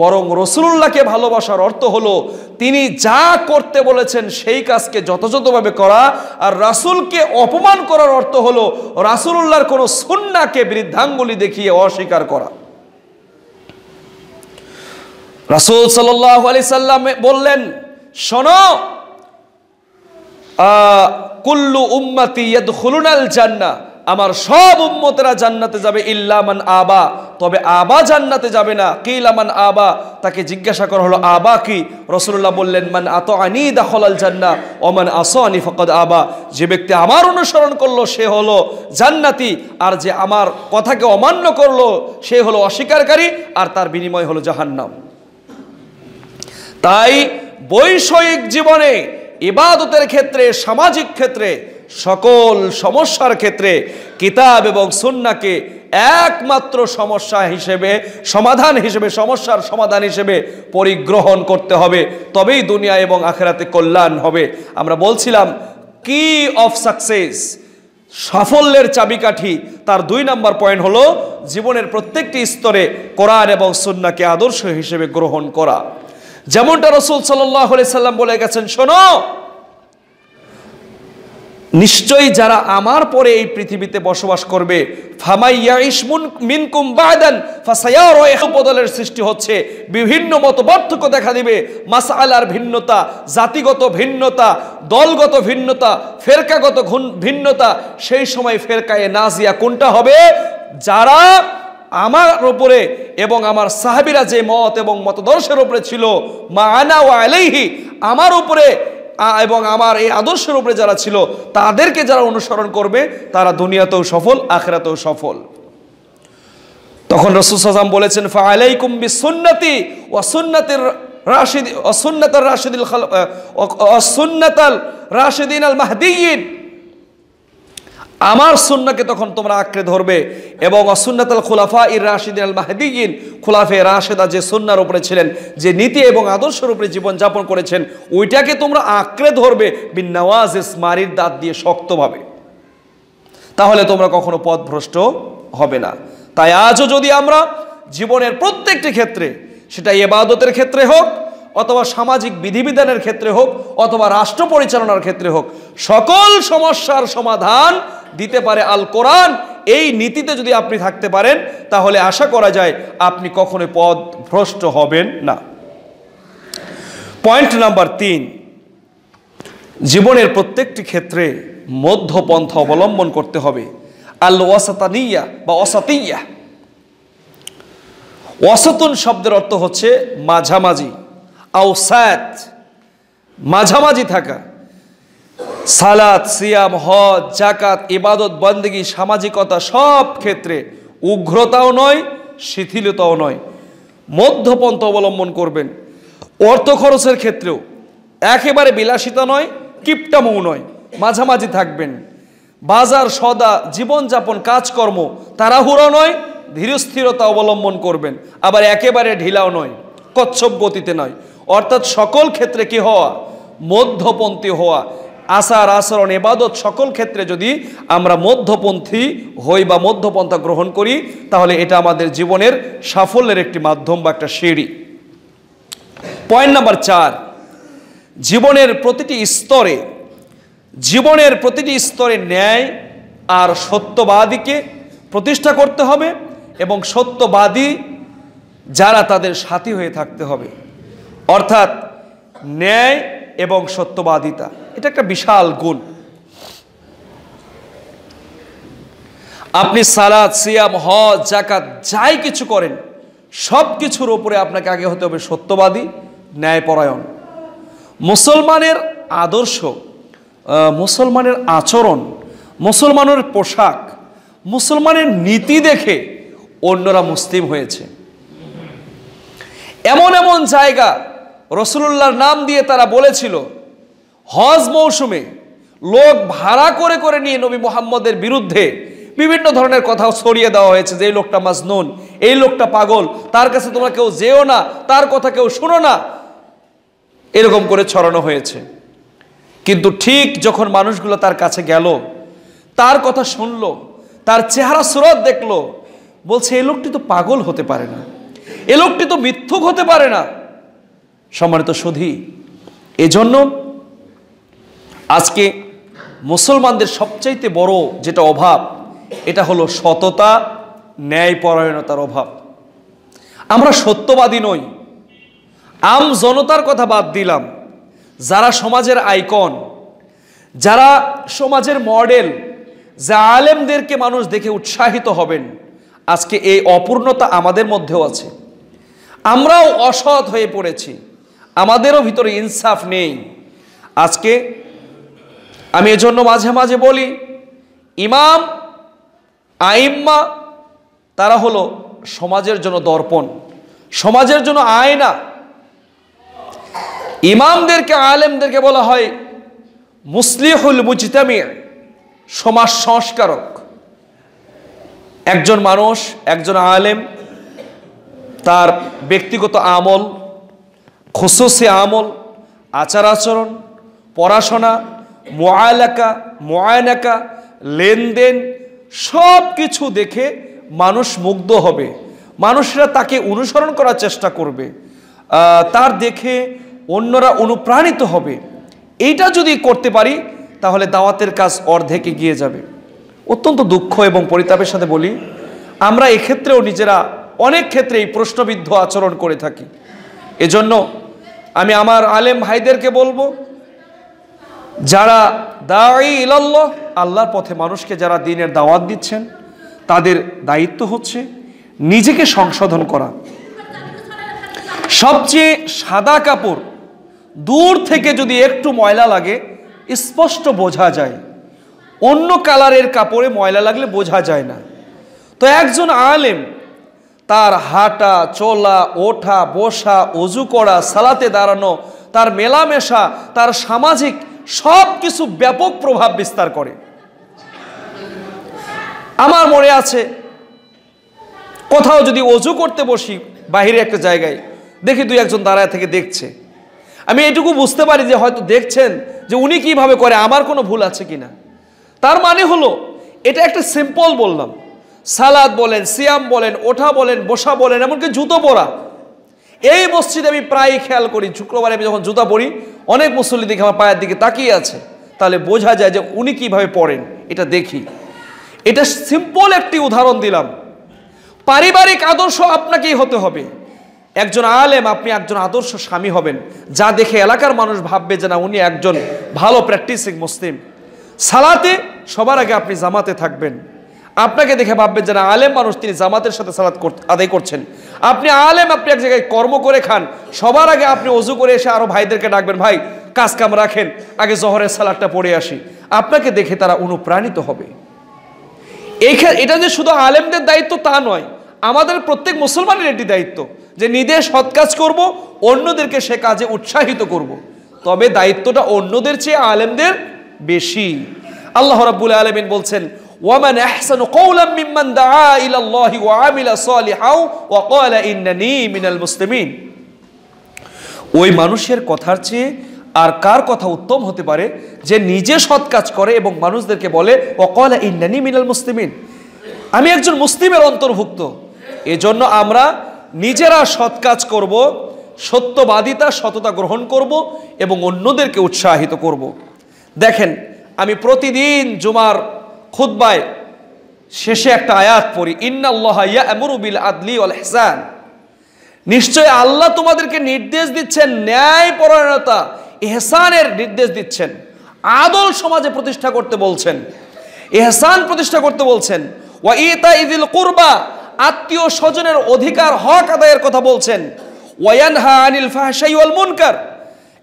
বরং রসুলুল্লাহকে ভালোবাসার অর্থ হলো তিনি যা করতে বলেছেন সেই কাজকে যথাযথভাবে করা। আর রাসূলকে অপমান করার অর্থ হলো রাসূলুল্লাহর কোনো সুন্নাহকে বৃদ্ধাঙ্গুলি দেখিয়ে অস্বীকার করা। রাসূল সাল্লাল্লাহু আলাইহি সাল্লাম বললেন, শোনো, কুল্লু উম্মতি ইয়াদখুলুনাল জান্নাহ, আমার সব উম্মতেরা জান্নাতে যাবে ইল্লা মান আবা, তবে আবা জান্নাতে যাবে না। কিলা মান আবা, তাকে জিজ্ঞাসা করা হলো আবা কি? রাসূলুল্লাহ বললেন, মান আতাআনি দাখালাল জান্নাহ ওয়া মান আসানি ফাকাদ আবা, যে ব্যক্তি আমার অনুসরণ করলো সে হলো জান্নাতি, আর যে আমার কথাকে অমান্য করলো সে হলো অস্বীকারী, আর তার বিনিময় হলো জাহান্নাম। তাই বৈষয়িক জীবনে, ইবাদতের ক্ষেত্রে, সামাজিক ক্ষেত্রে, সকল সমস্যার ক্ষেত্রে কিতাব এবং সুন্নাহকে একমাত্র সমস্যা হিসেবে, সমাধান হিসেবে, সমস্যার সমাধান হিসেবে পরিগ্রহণ করতে হবে, তবেই দুনিয়া এবং আখিরাতে কল্যাণ হবে। আমরা বলছিলাম কি অফ সাকসেস, সাফল্যের চাবিকাঠি, তার 2 নম্বর পয়েন্ট হলো জীবনের প্রত্যেকটি স্তরে কোরআন এবং সুন্নাহকে আদর্শ হিসেবে গ্রহণ করা। যেমনটা রাসূল সাল্লাল্লাহু আলাইহি সাল্লাম বলে গেছেন, শোনো, নিশ্চয়ই যারা আমার পরে এই পৃথিবীতে বসবাস করবে, ফামাইয়াইশ মিনকুম বাদান ফাসায়ারা বদলের সৃষ্টি হচ্ছে, বিভিন্ন মতপার্থক্য দেখা দিবে, মাসআলার ভিন্নতা, জাতিগত ভিন্নতা, দলগত ভিন্নতা, ফেরকাগত ভিন্নতা। সেই সময় ফেরকায়ে নাজিয়া কোনটা হবে? যারা আমার উপরে এবং আমার সাহাবীরা যে মত এবং মতদর্শের উপরে ছিল, মা আনা ওয়া আলাইহি, আমার উপরে এবং আমার এই আদর্শের উপরে যারা ছিল, তাদেরকে যারা অনুসরণ করবে তারা দুনিয়াতেও সফল, আখিরাতেও সফল। তখন রাসূল সাল্লাল্লাহু আলাইহি ওয়াসাল্লাম বলেছেন, ফাআলাইকুম বিসুন্নতি ওয়া সুন্নাতির রাশিদ ওয়া সুন্নাতার রাশিদিল ওয়া সুন্নাতাল রাশিদিনাল মাহদিয়িন। আমার সুন্নাহকে তখন তোমরা আঁকড়ে ধরবে এবং অসুন্নাতুল খুলাফা ইর রাশিদিন আল মাহদিয়িন, খুলাফে রাশেদা যে সুন্নাহর উপরে ছিলেন, যে নীতি এবং আদর্শের উপরে জীবন যাপন করেছেন, ওইটাকে তোমরা আঁকড়ে ধরবে বিন নওয়াজিস, মারির দাঁত দিয়ে শক্তভাবে। তাহলে তোমরা কখনো পথভ্রষ্ট হবে না। তাই আজও যদি আমরা জীবনের প্রত্যেকটি ক্ষেত্রে, সেটা ইবাদতের ক্ষেত্রে হোক অথবা সামাজিক বিধিবিধানের ক্ষেত্রে হোক অথবা রাষ্ট্র পরিচালনার ক্ষেত্রে হোক, সকল সমস্যার সমাধান দিতে পারে আল কোরআন, এই নীতিতে যদি আপনি থাকতে পারেন তাহলে আশা করা যায় আপনি কখনোই পথভ্রষ্ট হবেন না। পয়েন্ট নাম্বার 3, জীবনের প্রত্যেকটি ক্ষেত্রে মধ্যপন্থা অবলম্বন করতে হবে। আল ওয়াসাতানিয়া বা ওয়াসাতিয়া। ওয়াসাতুন শব্দের অর্থ হচ্ছে মাঝামাঝি, আওসাত, মাঝামাঝি থাকা। সালাত, সিয়াম, হজ, যাকাত, ইবাদত, বন্দেগী, সামাজিকতা সব ক্ষেত্রে উগ্রতাও নয়, শিথিলতাও নয়, মধ্যপন্থা অবলম্বন করবেন। অর্থ খরচের ক্ষেত্রেও একেবারে বিলাসিতা নয়, কিপটামও নয়, মাঝামাঝি থাকবেন। বাজার সদা, জীবনযাপন, কাজকর্ম তাড়াহুড়ো নয়, ধীরস্থিরতা অবলম্বন করবেন। আবার একেবারে ঢিলাও নয়, কচ্ছপ গতিতে নয়। অর্থাৎ সকল ক্ষেত্রে কি হওয়া? মধ্যপন্থী হওয়া। আচার আচরণ, ইবাদত সকল ক্ষেত্রে যদি আমরা মধ্যপন্থী হই বা মধ্যপন্থা গ্রহণ করি তাহলে এটা আমাদের জীবনের সাফল্যের একটি মাধ্যম বা একটা সিঁড়ি। পয়েন্ট নাম্বার 4, জীবনের প্রতিটি স্তরে ন্যায় আর সত্যবাদীকে প্রতিষ্ঠা করতে হবে এবং সত্যবাদী যারা তাদের সাথী হয়ে থাকতে হবে। অর্থাৎ ন্যায় এবং সত্যবাদিতা এটা একটা বিশাল গুণ। আপনি সালাত, সিয়াম, হজ, যাকাত যাই কিছু করেন সব কিছুর উপরে আপনাকে আগে হতে হবে সত্যবাদী, ন্যায়পরায়ণ। মুসলমানের আদর্শ, মুসলমানের আচরণ, মুসলমানের পোশাক, মুসলমানের নীতি দেখে অন্যরা মুসলিম হয়েছে। এমন এমন জায়গা রাসূলুল্লাহর নাম দিয়ে তারা বলেছিল, হজ মৌসুমে লোক ভাড়া করে করে নিয়ে নবী মুহাম্মদের বিরুদ্ধে বিভিন্ন ধরনের কথা ছড়িয়ে দেওয়া হয়েছে যে এই লোকটা মাজনুন, এই লোকটা পাগল, তার কাছে তোমরা কেউ যেও না, তার কথা কেউ শুনো না, এরকম করে ছড়ানো হয়েছে। কিন্তু ঠিক যখন মানুষগুলো তার কাছে গেল, তার কথা শুনলো, তার চেহারা সুরত দেখলো, বলছে এই লোকটি তো পাগল হতে পারে না, এ লোকটি তো মিথ্যুক হতে পারে না। সম্মানিত সুধী, এজন্য আজকে মুসলমানদের সবচাইতে বড় যেটা অভাব এটা হলো সততা, ন্যায়পরায়ণতার অভাব। আমরা সত্যবাদী নই। আম জনতার কথা বাদ দিলাম, যারা সমাজের আইকন, যারা সমাজের মডেল, যা আলেমদেরকে মানুষ দেখে উৎসাহিত হবেন, আজকে এই অপূর্ণতা আমাদের মধ্যেও আছে। আমরাও অসৎ হয়ে পড়েছি, আমাদেরও ভিতরে ইনসাফ নেই। আজকে আমি এজন্য মাঝে মাঝে বলি, ইমাম, আইম্মা তারা হলো সমাজের জন্য দর্পণ, সমাজের জন্য আয়না। ইমামদেরকে, আলেমদেরকে বলা হয় মুসলিহুল মুজতামি, সমাজ সংস্কারক। একজন মানুষ, একজন আলেম তার ব্যক্তিগত আমল, খুসুসি আমল, আচার আচরণ, পড়াশোনা, মুআলাকা, লেনদেন সব কিছু দেখে মানুষ মুগ্ধ হবে, মানুষরা তাকে অনুসরণ করার চেষ্টা করবে, তার দেখে অন্যরা অনুপ্রাণিত হবে। এইটা যদি করতে পারি তাহলে দাওয়াতের কাজ অর্ধেক এগিয়ে যাবে। অত্যন্ত দুঃখ এবং পরিতাপের সাথে বলি, আমরা এক্ষেত্রেও নিজেরা অনেক ক্ষেত্রে এই প্রশ্নবিদ্ধ আচরণ করে থাকি। এজন্য আমি আমার আলেম ভাইদেরকে বলবো, যারা দাঈ ইলাল্লাহ, আল্লাহর পথে মানুষকে যারা দ্বীনের দাওয়াত দিচ্ছেন, তাদের দায়িত্ব হচ্ছে নিজেকে সংশোধন করা। সবচেয়ে সাদা কাপড় দূর থেকে যদি একটু ময়লা লাগে স্পষ্ট বোঝা যায়, অন্য কালারের কাপড়ে ময়লা লাগলে বোঝা যায় না। তো একজন আলেম তার হাঁটা, চলা, ওঠা, বসা, ওযু করা, সালাতে দাঁড়ানো, তার মেলামেশা, তার সামাজিক সব কিছু ব্যাপক প্রভাব বিস্তার করে। আমার মনে আছে কোথাও যদি অজু করতে বসি বাইরে একটা জায়গায়, দেখি দুই একজন দাঁড়ায় থেকে দেখছে, আমি এটুকু বুঝতে পারি যে হয়তো দেখছেন যে উনি কিভাবে করে, আমার কোনো ভুল আছে কিনা। তার মানে হলো এটা একটা সিম্পল বললাম, সালাদ বলেন, সিয়াম বলেন, ওঠা বলেন, বসা বলেন, এমনকি জুতো পরা। এই মসজিদে আমি প্রায় খেয়াল করি, শুক্রবারে আমি যখন জুতা পরি অনেক মুসল্লি দেখে আমার পায়ের দিকে তাকিয়ে আছে, তাহলে বোঝা যায় যে উনি কিভাবে পড়েন, এটা দেখি। এটা সিম্পল একটি উদাহরণ দিলাম। পারিবারিক আদর্শ আপনাকেই হতে হবে। একজন আলেম, আপনি একজন আদর্শ স্বামী হবেন, যা দেখে এলাকার মানুষ ভাববে যে না উনি একজন ভালো প্র্যাকটিসিং মুসলিম। সালাতে সবার আগে আপনি জামাতে থাকবেন, আপনাকে দেখে ভাববেন যে না আলেম মানুষ, তিনি জামাতের সাথে সালাত আদায় করছেন। আপনি আলেম, আপনি এক জায়গায় কর্ম করে খান, সবার আগে আপনি ওযু করে এসে আরো ভাইদেরকে ডাকবেন, ভাই কাজ কাম রাখেন, আগে জোহরের সালাতটা পড়ে আসি। আপনাকে দেখে তারা অনুপ্রাণিত হবে। এটা যে শুধু আলেমদের দায়িত্ব তা নয়, আমাদের প্রত্যেক মুসলমানের এটি দায়িত্ব যে নিজে সৎ কাজ করব, অন্যদেরকে সে কাজে উৎসাহিত করব। তবে দায়িত্বটা অন্যদের চেয়ে আলেমদের বেশি। আল্লাহ রাব্বুল আলামিন বলছেন, ওয়ামান আহসানু কওলাম মিম্মান দাআ ইলাল্লাহি ওয়া আমিলা সালিহাও ওয়া ক্বালা ইন্নানী মিনাল মুসলিমিন। ওই মানুষের কথার চেয়ে আর কার কথা উত্তম হতে পারে যে নিজে সৎ কাজ করে এবং মানুষদেরকে বলে ওয়া ক্বালা ইন্নানী মিনাল মুসলিমিন, আমি একজন মুসলিমের অন্তর্ভুক্ত। এজন্য আমরা নিজেরা সৎ কাজ করব, সত্যবাদিতা, সততা গ্রহণ করব এবং অন্যদেরকে উৎসাহিত করব। দেখেন, আমি প্রতিদিন জুমার খুতবায় শেষে একটা আয়াত পড়ি, ইন্নাল্লাহা ইয়া'মুরু বিল আদলি ওয়াল ইহসান। নিশ্চয় আল্লাহ তোমাদেরকে নির্দেশ দিচ্ছেন ন্যায় পরায়ণতা, ইহসানের নির্দেশ দিচ্ছেন। আদল সমাজে প্রতিষ্ঠা করতে বলছেন, ইহসান প্রতিষ্ঠা করতে বলছেন। ওয়া ইতাইযিল কুরবা, আত্মীয় স্বজনের অধিকার হক আদায়ের কথা বলছেন। ওয়া ইয়ানহা আনিল ফাহশাই ওয়াল মুনকার,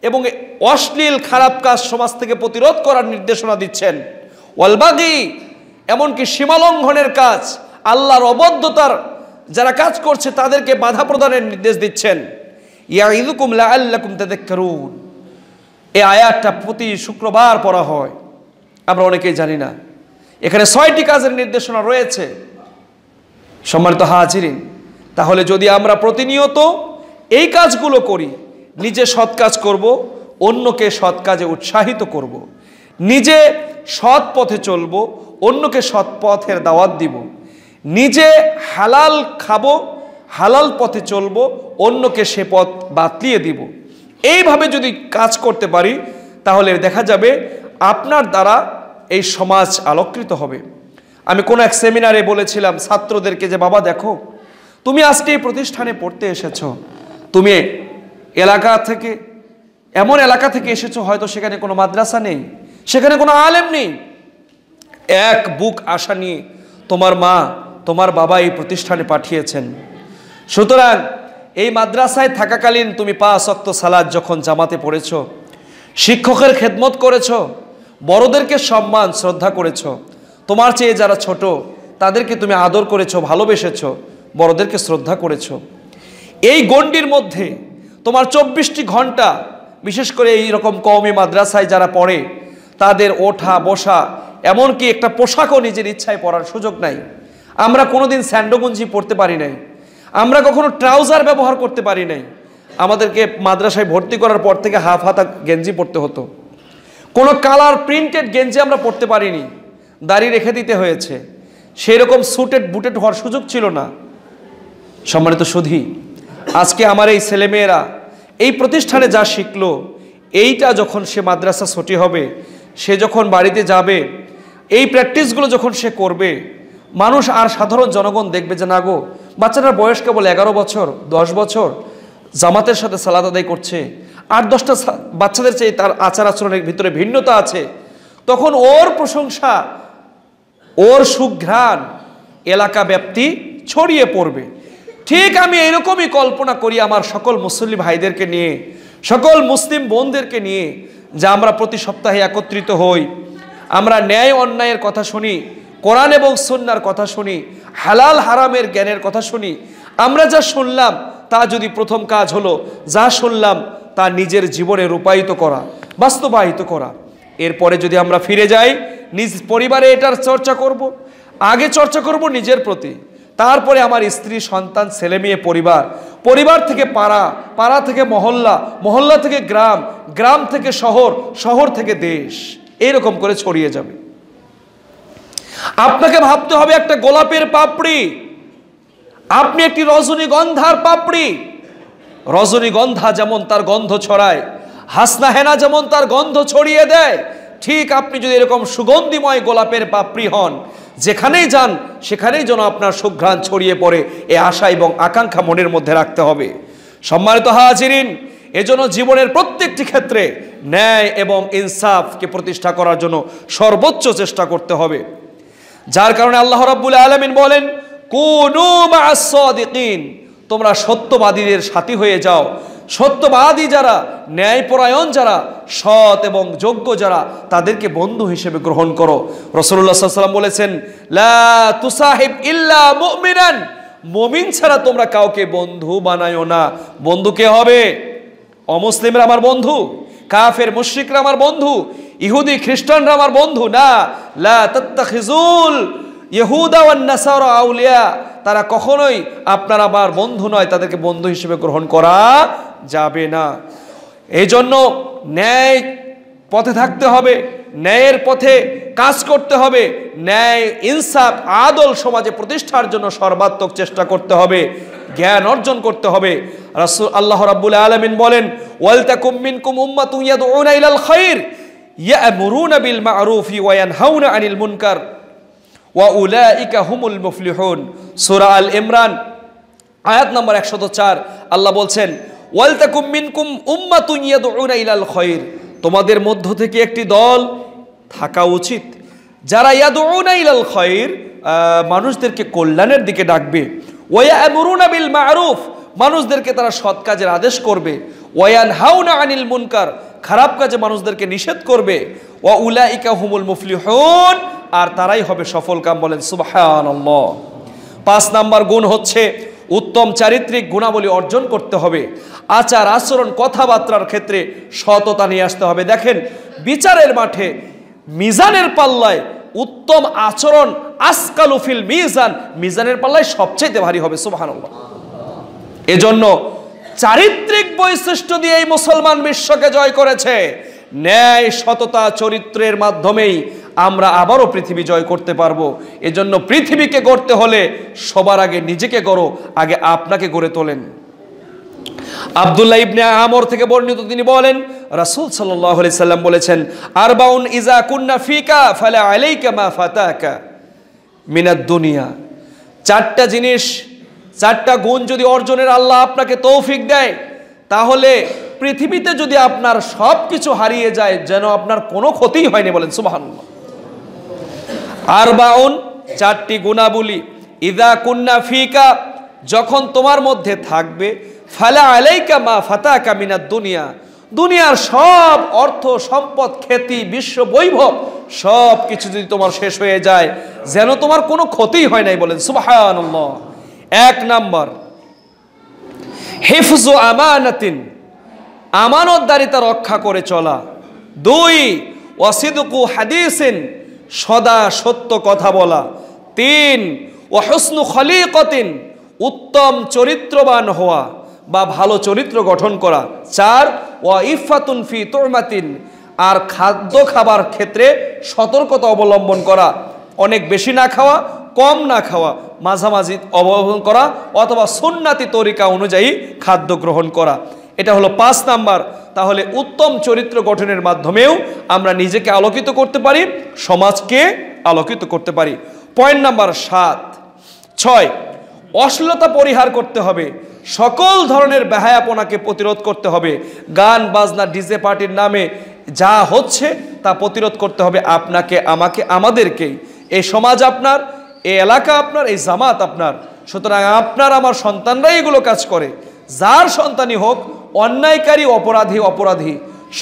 এবং অশ্লীল খারাপ কাজ সমাজ থেকে প্রতিরোধ করার নির্দেশনা দিচ্ছেন। ওয়াল বাগি, এমনকি সীমালঙ্ঘনের কাজ, আল্লাহর অবদ্ধতার যারা কাজ করছে তাদেরকে বাধা প্রদানের নির্দেশ দিচ্ছেন। ইয়াইযুকুম লাআল্লাকুম তাযাক্কারুন, এই আয়াতটা প্রতি শুক্রবার পড়া হয়, আমরা অনেকেই জানি না। এখানে 6টি কাজের নির্দেশনা রয়েছে। সম্মানিত হাজিরিন, তাহলে যদি আমরা প্রতিনিয়ত এই কাজগুলো করি, নিজে সৎ কাজ করব, অন্যকে সৎ কাজে উৎসাহিত করব, নিজে সৎ পথে চলব, অন্যকে সৎ পথের দাওয়াত দিব, নিজে হালাল খাবো, হালাল পথে চলব, অন্যকে সে পথ বাতলিয়ে দিব, এইভাবে যদি কাজ করতে পারি তাহলে দেখা যাবে আপনার দ্বারা এই সমাজ আলোকিত হবে। আমি কোনো এক সেমিনারে বলেছিলাম ছাত্রদেরকে যে বাবা দেখো, তুমি আজকে এই প্রতিষ্ঠানে পড়তে এসেছো, তুমি এলাকা থেকে, এমন এলাকা থেকে এসেছো হয়তো সেখানে কোনো মাদ্রাসা নেই, সেখানে কোনো আলেম নেই। এক বুক আশা নিয়ে তোমার মা, তোমার বাবা এই প্রতিষ্ঠানে পাঠিয়েছেন। সুতরাং এই মাদ্রাসায় থাকাকালীন তুমি 5 ওয়াক্ত সালাত যখন জামাতে পড়েছো, শিক্ষকের খেদমত করেছো, বড়দেরকে সম্মান শ্রদ্ধা করেছো, তোমার চেয়ে যারা ছোট তাদেরকে তুমি আদর করেছো, ভালোবেসেছো, বড়দেরকে শ্রদ্ধা করেছো। এই গণ্ডির মধ্যে তোমার 24টি ঘন্টা, বিশেষ করে এই রকম কওমি মাদ্রাসায় যারা পড়ে তাদের ওঠা বসা, এমনকি একটা পোশাকও নিজের ইচ্ছায় পরার সুযোগ নাই। আমরা কোনোদিন স্যান্ডোগঞ্জি পরতে পারি নাই, আমরা কখনো ট্রাউজার ব্যবহার করতে পারি নাই। আমাদেরকে মাদ্রাসায় ভর্তি করার পর থেকে হাফ হাতা গেঞ্জি পরতে হতো, কোনো কালার প্রিন্টেড গেঞ্জি আমরা পরতে পারিনি, দাড়ি রেখে দিতে হয়েছে, সেই রকম সুটেড বুটেড হওয়ার সুযোগ ছিল না। সম্মানিত সুধী, আজকে আমার এই ছেলেমেয়েরা এই প্রতিষ্ঠানে যা শিখলো, এইটা যখন সে মাদ্রাসা ছুটি হবে, সে যখন বাড়িতে যাবে, এই প্র্যাকটিসগুলো যখন সে করবে, মানুষ আর সাধারণ জনগণ দেখবে যে না গো, বাচ্চাটার বয়স কেবল 11 বছর 10 বছর, জামাতের সাথে সালাত আদায় করছে, 8-10টা বাচ্চাদের চেয়ে তার আচার আচরণের ভিতরে ভিন্নতা আছে। তখন ওর প্রশংসা, ওর সুঘ্রাণ এলাকা ব্যাপ্তি ছড়িয়ে পড়বে। ঠিক আমি এরকমই কল্পনা করি আমার সকল মুসলিম ভাইদেরকে নিয়ে, সকল মুসলিম বোনদেরকে নিয়ে, যা আমরা প্রতি সপ্তাহে একত্রিত হই, আমরা ন্যায় অন্যায়ের কথা শুনি, কোরআন এবং সুন্নাহর কথা শুনি, হালাল হারামের জ্ঞানের কথা শুনি। আমরা যা শুনলাম তা যদি প্রথম কাজ হলো যা শুনলাম তা নিজের জীবনে রূপায়িত করা, বাস্তবায়িত করা। এরপরে যদি আমরা ফিরে যাই, নিজ পরিবারে এটার চর্চা করব, আগে চর্চা করব নিজের প্রতি, তারপরে আমার স্ত্রী, সন্তান, ছেলে মেয়ে, পরিবার, পরিবার থেকে পাড়া, পাড়া থেকে মহল্লা, মহল্লা থেকে গ্রাম, গ্রাম থেকে শহর, শহর থেকে দেশ, এইরকম করে ছড়িয়ে যাবে। আপনাকে ভাবতে হবে একটা গোলাপের পাপড়ি, আপনি একটি রজনীগন্ধার পাপড়ি। রজনীগন্ধা যেমন তার গন্ধ ছড়ায়, হাসনা হেনা যেমন তার গন্ধ ছড়িয়ে দেয়, ঠিক আপনি যদি এরকম সুগন্ধিময় গোলাপের পাপড়ি হন, যেখানেই যান সেখানেই যেন আপনার সুঘ্রাণ ছড়িয়ে পড়ে, এ আশা এবং আকাঙ্ক্ষা মনের মধ্যে রাখতে হবে। সম্মানিত হাজিরিন, এজন্য জীবনের প্রত্যেকটি ক্ষেত্রে ন্যায় এবং ইনসাফকে প্রতিষ্ঠা করার জন্য সর্বোচ্চ চেষ্টা করতে হবে। যার কারণে আল্লাহ রাব্বুল আলামিন বলেন, কুনু মা'আস সাদিকিন, তোমরা সত্যবাদীদের সাথী হয়ে যাও। সত্যবাদী যারা, ন্যায়পরায়ণ যারা, সৎ এবং যোগ্য যারা, তাদেরকে বন্ধু হিসেবে গ্রহণ করো। রাসূলুল্লাহ সাল্লাল্লাহু আলাইহি ওয়াসাল্লাম বলেছেন, লা তুসাহিব ইল্লা মুমিনান, মুমিন ছাড়া তোমরা কাউকে বন্ধু বানায়ো না। বন্ধু কে হবে? অমুসলিমরা আমার বন্ধু, কাফের মুশরিকরা আমার বন্ধু, ইহুদি খ্রিস্টানরা আমার বন্ধু না। লা তাত্তাখিজুল ইহুদা ওয়ান নাসারা আউলিয়া, তারা কখনোই আপনার আমার বন্ধু নয়, তাদেরকে বন্ধু হিসেবে গ্রহণ করা যাবে না। এই জন্য ন্যায় পথে থাকতে হবে, ন্যায়ের পথে কাজ করতে হবে, ন্যায় ইনসাফ আদল সমাজে প্রতিষ্ঠার জন্য সর্বাত্মক চেষ্টা করতে হবে, জ্ঞান অর্জন করতে হবে। রাসূল আল্লাহ রাব্বুল আলামিন বলেন, ওয়ালতাকুম মিনকুম উম্মাতুন ইয়াদউনা ইলাল খায়র ইয়া'মুরুনা বিল মা'রুফি ওয়া ইয়ানহাউনা আনিল মুনকার ওয়া উলাইকা হুমুল মুফলিহুন। সূরা আল ইমরান আয়াত নম্বর 104 আল্লাহ বলছেন, ওয়ালতাকুম মিনকুম উম্মাতুন ইয়াদউনা ইলাল খায়র, তোমাদের মধ্য থেকে একটি দল থাকা উচিত যারা ইয়াদউনা ইলাল খায়র, মানুষদেরকে কল্যাণের দিকে ডাকবে। ওয়া ইয়া'মুরুনা বিল মা'রুফ, মানুষদেরকে তারা সৎ কাজের আদেশ করবে। ওয়া ইয়ানহাউনা আনিল মুনকার, খারাপ কাজে মানুষদেরকে নিষেধ করবে। ওয়া উলাইকা হুমুল মুফলিহুন, আর তারাই হবে সফল কাম। বলেন সুবহানাল্লাহ। 5 নাম্বার গুণ হচ্ছে উত্তম চারিত্রিক গুণাবলী অর্জন করতে হবে। আচার আচরণ কথাবার্তার ক্ষেত্রে সততা নিয়ে আসতে হবে। দেখেন, বিচারের মাঠে মিজানের পাল্লায় উত্তম আচরণ আসকালু ফিল মিজান, মিজানের পাল্লায় সবচেয়ে ভারী হবে। সুবহানাল্লাহ। এজন্য চারিত্রিক বৈশিষ্ট্য দিয়ে এই মুসলমান বিশ্বকে জয় করেছে। ন্যায় সততা চরিত্রের মাধ্যমেই আমরা আবারও পৃথিবী জয় করতে পারবো। এজন্য পৃথিবীকে গড়তে হলে সবার আগে নিজেকে গড়ো, আগে আপনাকে গড়ে তোলেন। আব্দুল্লাহ ইবনে আমর থেকে বর্ণিত, তিনি বলেন, রাসূল সাল্লাল্লাহু আলাইহি সাল্লাম বলেছেন, আরবাউন ইজা কুন্না ফিকা ফালা আলাইকা মা ফাতাকা মিনাদ দুনিয়া। 4টা জিনিস, 4টা গুণ যদি অর্জনের আল্লাহ আপনাকে তৌফিক দেয়, তাহলে পৃথিবীতে যদি আপনার সব কিছু হারিয়ে যায়, যেন আপনার কোনো ক্ষতিই হয়নি। বলেন সুবহানাল্লাহ। আরবাউন, 4টি গুণাবলী, ইযা কুন্না ফিকা, যখন তোমার মধ্যে থাকবে, ফালা আলাইকা মা ফাতাকা মিনাদ দুনিয়া, দুনিয়ার সব অর্থ সম্পদ খ্যাতি বিশ্ব বৈভব সব কিছু যদি তোমার শেষ হয়ে যায়, যেন তোমার কোনো ক্ষতিই হয় নাই। বলেন সুবহানাল্লাহ। 1 নাম্বার হিফজু আমানাতিন, আমানতদারিতা রক্ষা করে চলা। 2 ওয়াসিদকু হাদিসিন, সদা সত্য কথা বলা। 3 ওয়া হুসনু খলিকাতিন, উত্তম চরিত্রবান হওয়া বা ভালো চরিত্র গঠন করা। 4 ওয়া ইফাতুন ফি তুমাতিন, আর খাদ্য খাবার ক্ষেত্রে সতর্কতা অবলম্বন করা, অনেক বেশি না খাওয়া, কম না খাওয়া, মাঝামাঝি অবলম্বন করা, অথবা সুন্নাতি তরিকা অনুযায়ী খাদ্য গ্রহণ করা। এটা হলো 5 নাম্বার। তাহলে উত্তম চরিত্র গঠনের মাধ্যমেও আমরা নিজেকে আলোকিত করতে পারি, সমাজকে আলোকিত করতে পারি। পয়েন্ট নাম্বার 6, অশ্লীলতা পরিহার করতে হবে, সকল ধরনের বেহায়াপনাকে প্রতিরোধ করতে হবে। গান বাজনা ডিজে পার্টির নামে যা হচ্ছে তা প্রতিরোধ করতে হবে আপনাকে, আমাকে, আমাদেরকেই। এই সমাজ আপনার, এই এলাকা আপনার, এই জামাত আপনার। সুতরাং আপনার আমার সন্তানরাই এগুলো কাজ করে। যার সন্তানই হোক, অন্যায়কারী অপরাধী অপরাধী,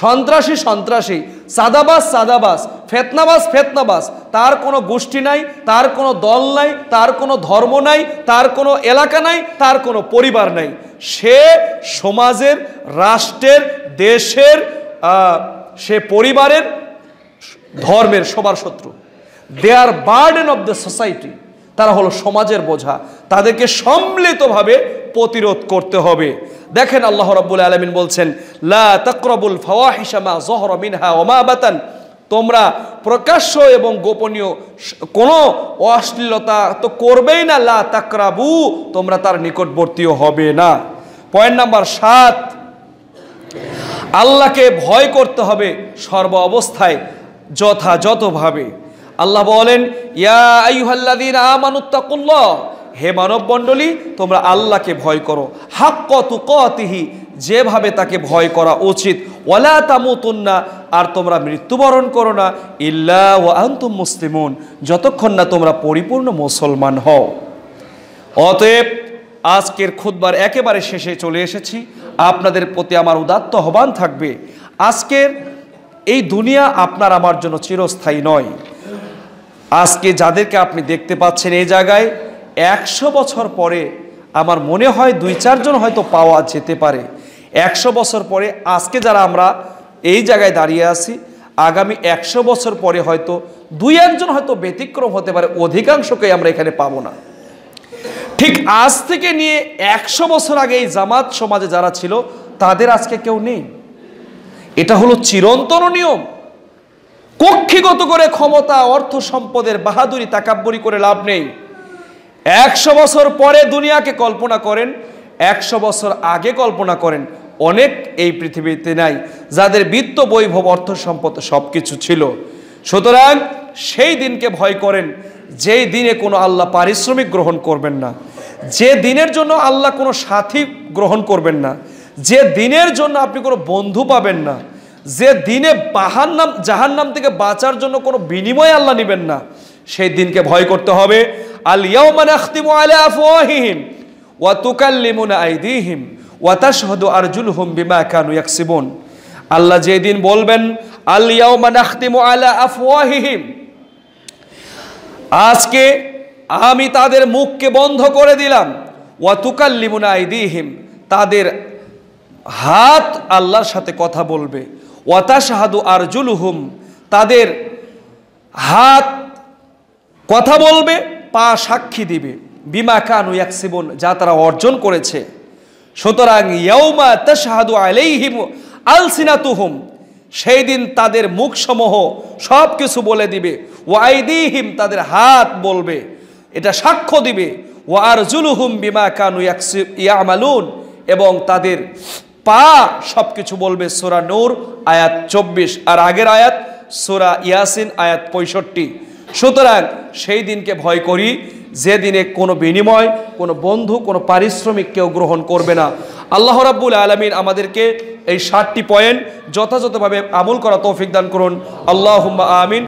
সন্ত্রাসী সন্ত্রাসী, সাদাবাজ সাদাবাজ, ফেতনাবাজ ফেতনাবাজ, তার কোনো গোষ্ঠী নাই, তার কোনো দল নাই, তার কোনো ধর্ম নাই, তার কোনো এলাকা নাই, তার কোনো পরিবার নাই। সে সমাজের, রাষ্ট্রের, দেশের, সে পরিবারের, ধর্মের সবার শত্রু। দে আর বার্ডেন অফ দ্য সোসাইটি, তারা হলো সমাজের বোঝা, তাদেরকে সম্মিলিতভাবে প্রতিরোধ করতে হবে। দেখেন আল্লাহ রাব্বুল আলামিন বলছেন, লা তাকরাবুল ফাওয়াহিশা মা যাহরা মিনহা ওয়া মা বাতান, তোমরা প্রকাশ্য এবং গোপনীয় কোনো অশ্লীলতা তো করবেই না, লা তাকরাবু, তোমরা তার নিকটবর্তীও হবে না। পয়েন্ট নাম্বার 7, আল্লাহকে ভয় করতে হবে সর্ব অবস্থায় যথাযথভাবে। আল্লাহ বলেন, ইয়া আইয়ুহাল্লাযীনা আমানুত্তাকুল্লাহ, হে মানব মণ্ডলী তোমরা আল্লাহকে ভয় করো, হাক্কা তুকাতিহি, যেভাবে তাকে ভয় করা উচিত, ওয়ালা তামুতুন্না, আর তোমরা মৃত্যুবরণ করো না, ইল্লা ওয়া আনতুম মুসলিমুন, যতক্ষণ না তোমরা পরিপূর্ণ মুসলমান হও। অতএব আজকের খুতবার একেবারে শেষে চলে এসেছি। আপনাদের প্রতি আমার উদাত্ত আহ্বান থাকবে, আজকের এই দুনিয়া আপনার আমার জন্য চিরস্থায়ী নয়। আজকে যাদেরকে আপনি দেখতে পাচ্ছেন এই জায়গায়, 100 বছর পরে আমার মনে হয় 2-4 জন হয়তো পাওয়া যেতে পারে। 100 বছর পরে আজকে যারা আমরা এই জায়গায় দাঁড়িয়ে আছি, আগামী 100 বছর পরে হয়তো 2-1 জন হয়তো ব্যতিক্রম হতে পারে, অধিকাংশকেই আমরা এখানে পাবো না। ঠিক আজ থেকে নিয়ে 100 বছর আগে এই জামাত সমাজে যারা ছিল তাদের আজকে কেউ নেই। এটা হলো চিরন্তন নিয়ম। কক্ষিগত করে ক্ষমতা, অর্থ সম্পদের বাহাদুরি, তাকাব্বুরি করে লাভ নেই। 100 বছর পরে দুনিয়াকে কল্পনা করেন, 100 বছর আগে কল্পনা করেন, অনেক এই পৃথিবীতে নাই যাদের বিত্ত, বৈভব, অর্থ সম্পদ সবকিছু ছিল। সুতরাং সেই দিনকে ভয় করেন যেই দিনে কোনো আল্লাহ পারিশ্রমিক গ্রহণ করবেন না, যে দিনের জন্য আল্লাহ কোনো সাথী গ্রহণ করবেন না, যে দিনের জন্য আপনি কোনো বন্ধু পাবেন না, যে দিনে জাহান্নাম থেকে বাঁচার জন্য কোনো বিনিময় আল্লাহ নেবেন না, সেই দিনকে ভয় করতে হবে। আল ইয়াউমা নাখতিমু আলা আফওয়াহিহিম ওয়া তুকাল্লিমুনা আইদিহিম ওয়া তাশহাদু আরজুলুহুম বিমা কানু ইয়াকসিবুন। আল্লাহ যেদিন বলবেন, আল ইয়াউমা নাখতিমু আলা আফওয়াহিহিম, আজকে আমি তাদের মুখকে বন্ধ করে দিলাম, ওয়া তুকাল্লিমুনা আইদিহিম, তাদের হাত আল্লাহর সাথে কথা বলবে, ওয়া তাশহাদু আরজুলুহুম, তাদের হাত কথা বলবে, পা সাক্ষী দিবে, বিমা কানু ইয়াকসিবুন, যা তারা অর্জন করেছে। সুতরাং ইয়াউমা তাশহাদু আলাইহিম আলসিনাতুহুম, সেই দিন তাদের মুখসমূহ সব কিছু বলে দিবে, ওয়া আইদিহিম, তাদের হাত বলবে, এটা সাক্ষ্য দিবে, ওয়া আরজুলুহুম বিমা কানু ইয়ামালুন, এবং তাদের পা সব কিছু বলবে। সূরা নূর আয়াত 24, আর আগের আয়াত সূরা ইয়াসিন আয়াত 65। সুতরাং সেই দিনকে ভয় করি যে দিনে কোনো বিনিময়, কোনো বন্ধু, কোনো পারিশ্রমিক কেউ গ্রহণ করবে না। আল্লাহ রাব্বুল আলামিন আমাদেরকে এই 7টি পয়েন্ট যথাযথভাবে আমল করা তৌফিক দান করুন। আল্লাহুম্মা আমিন।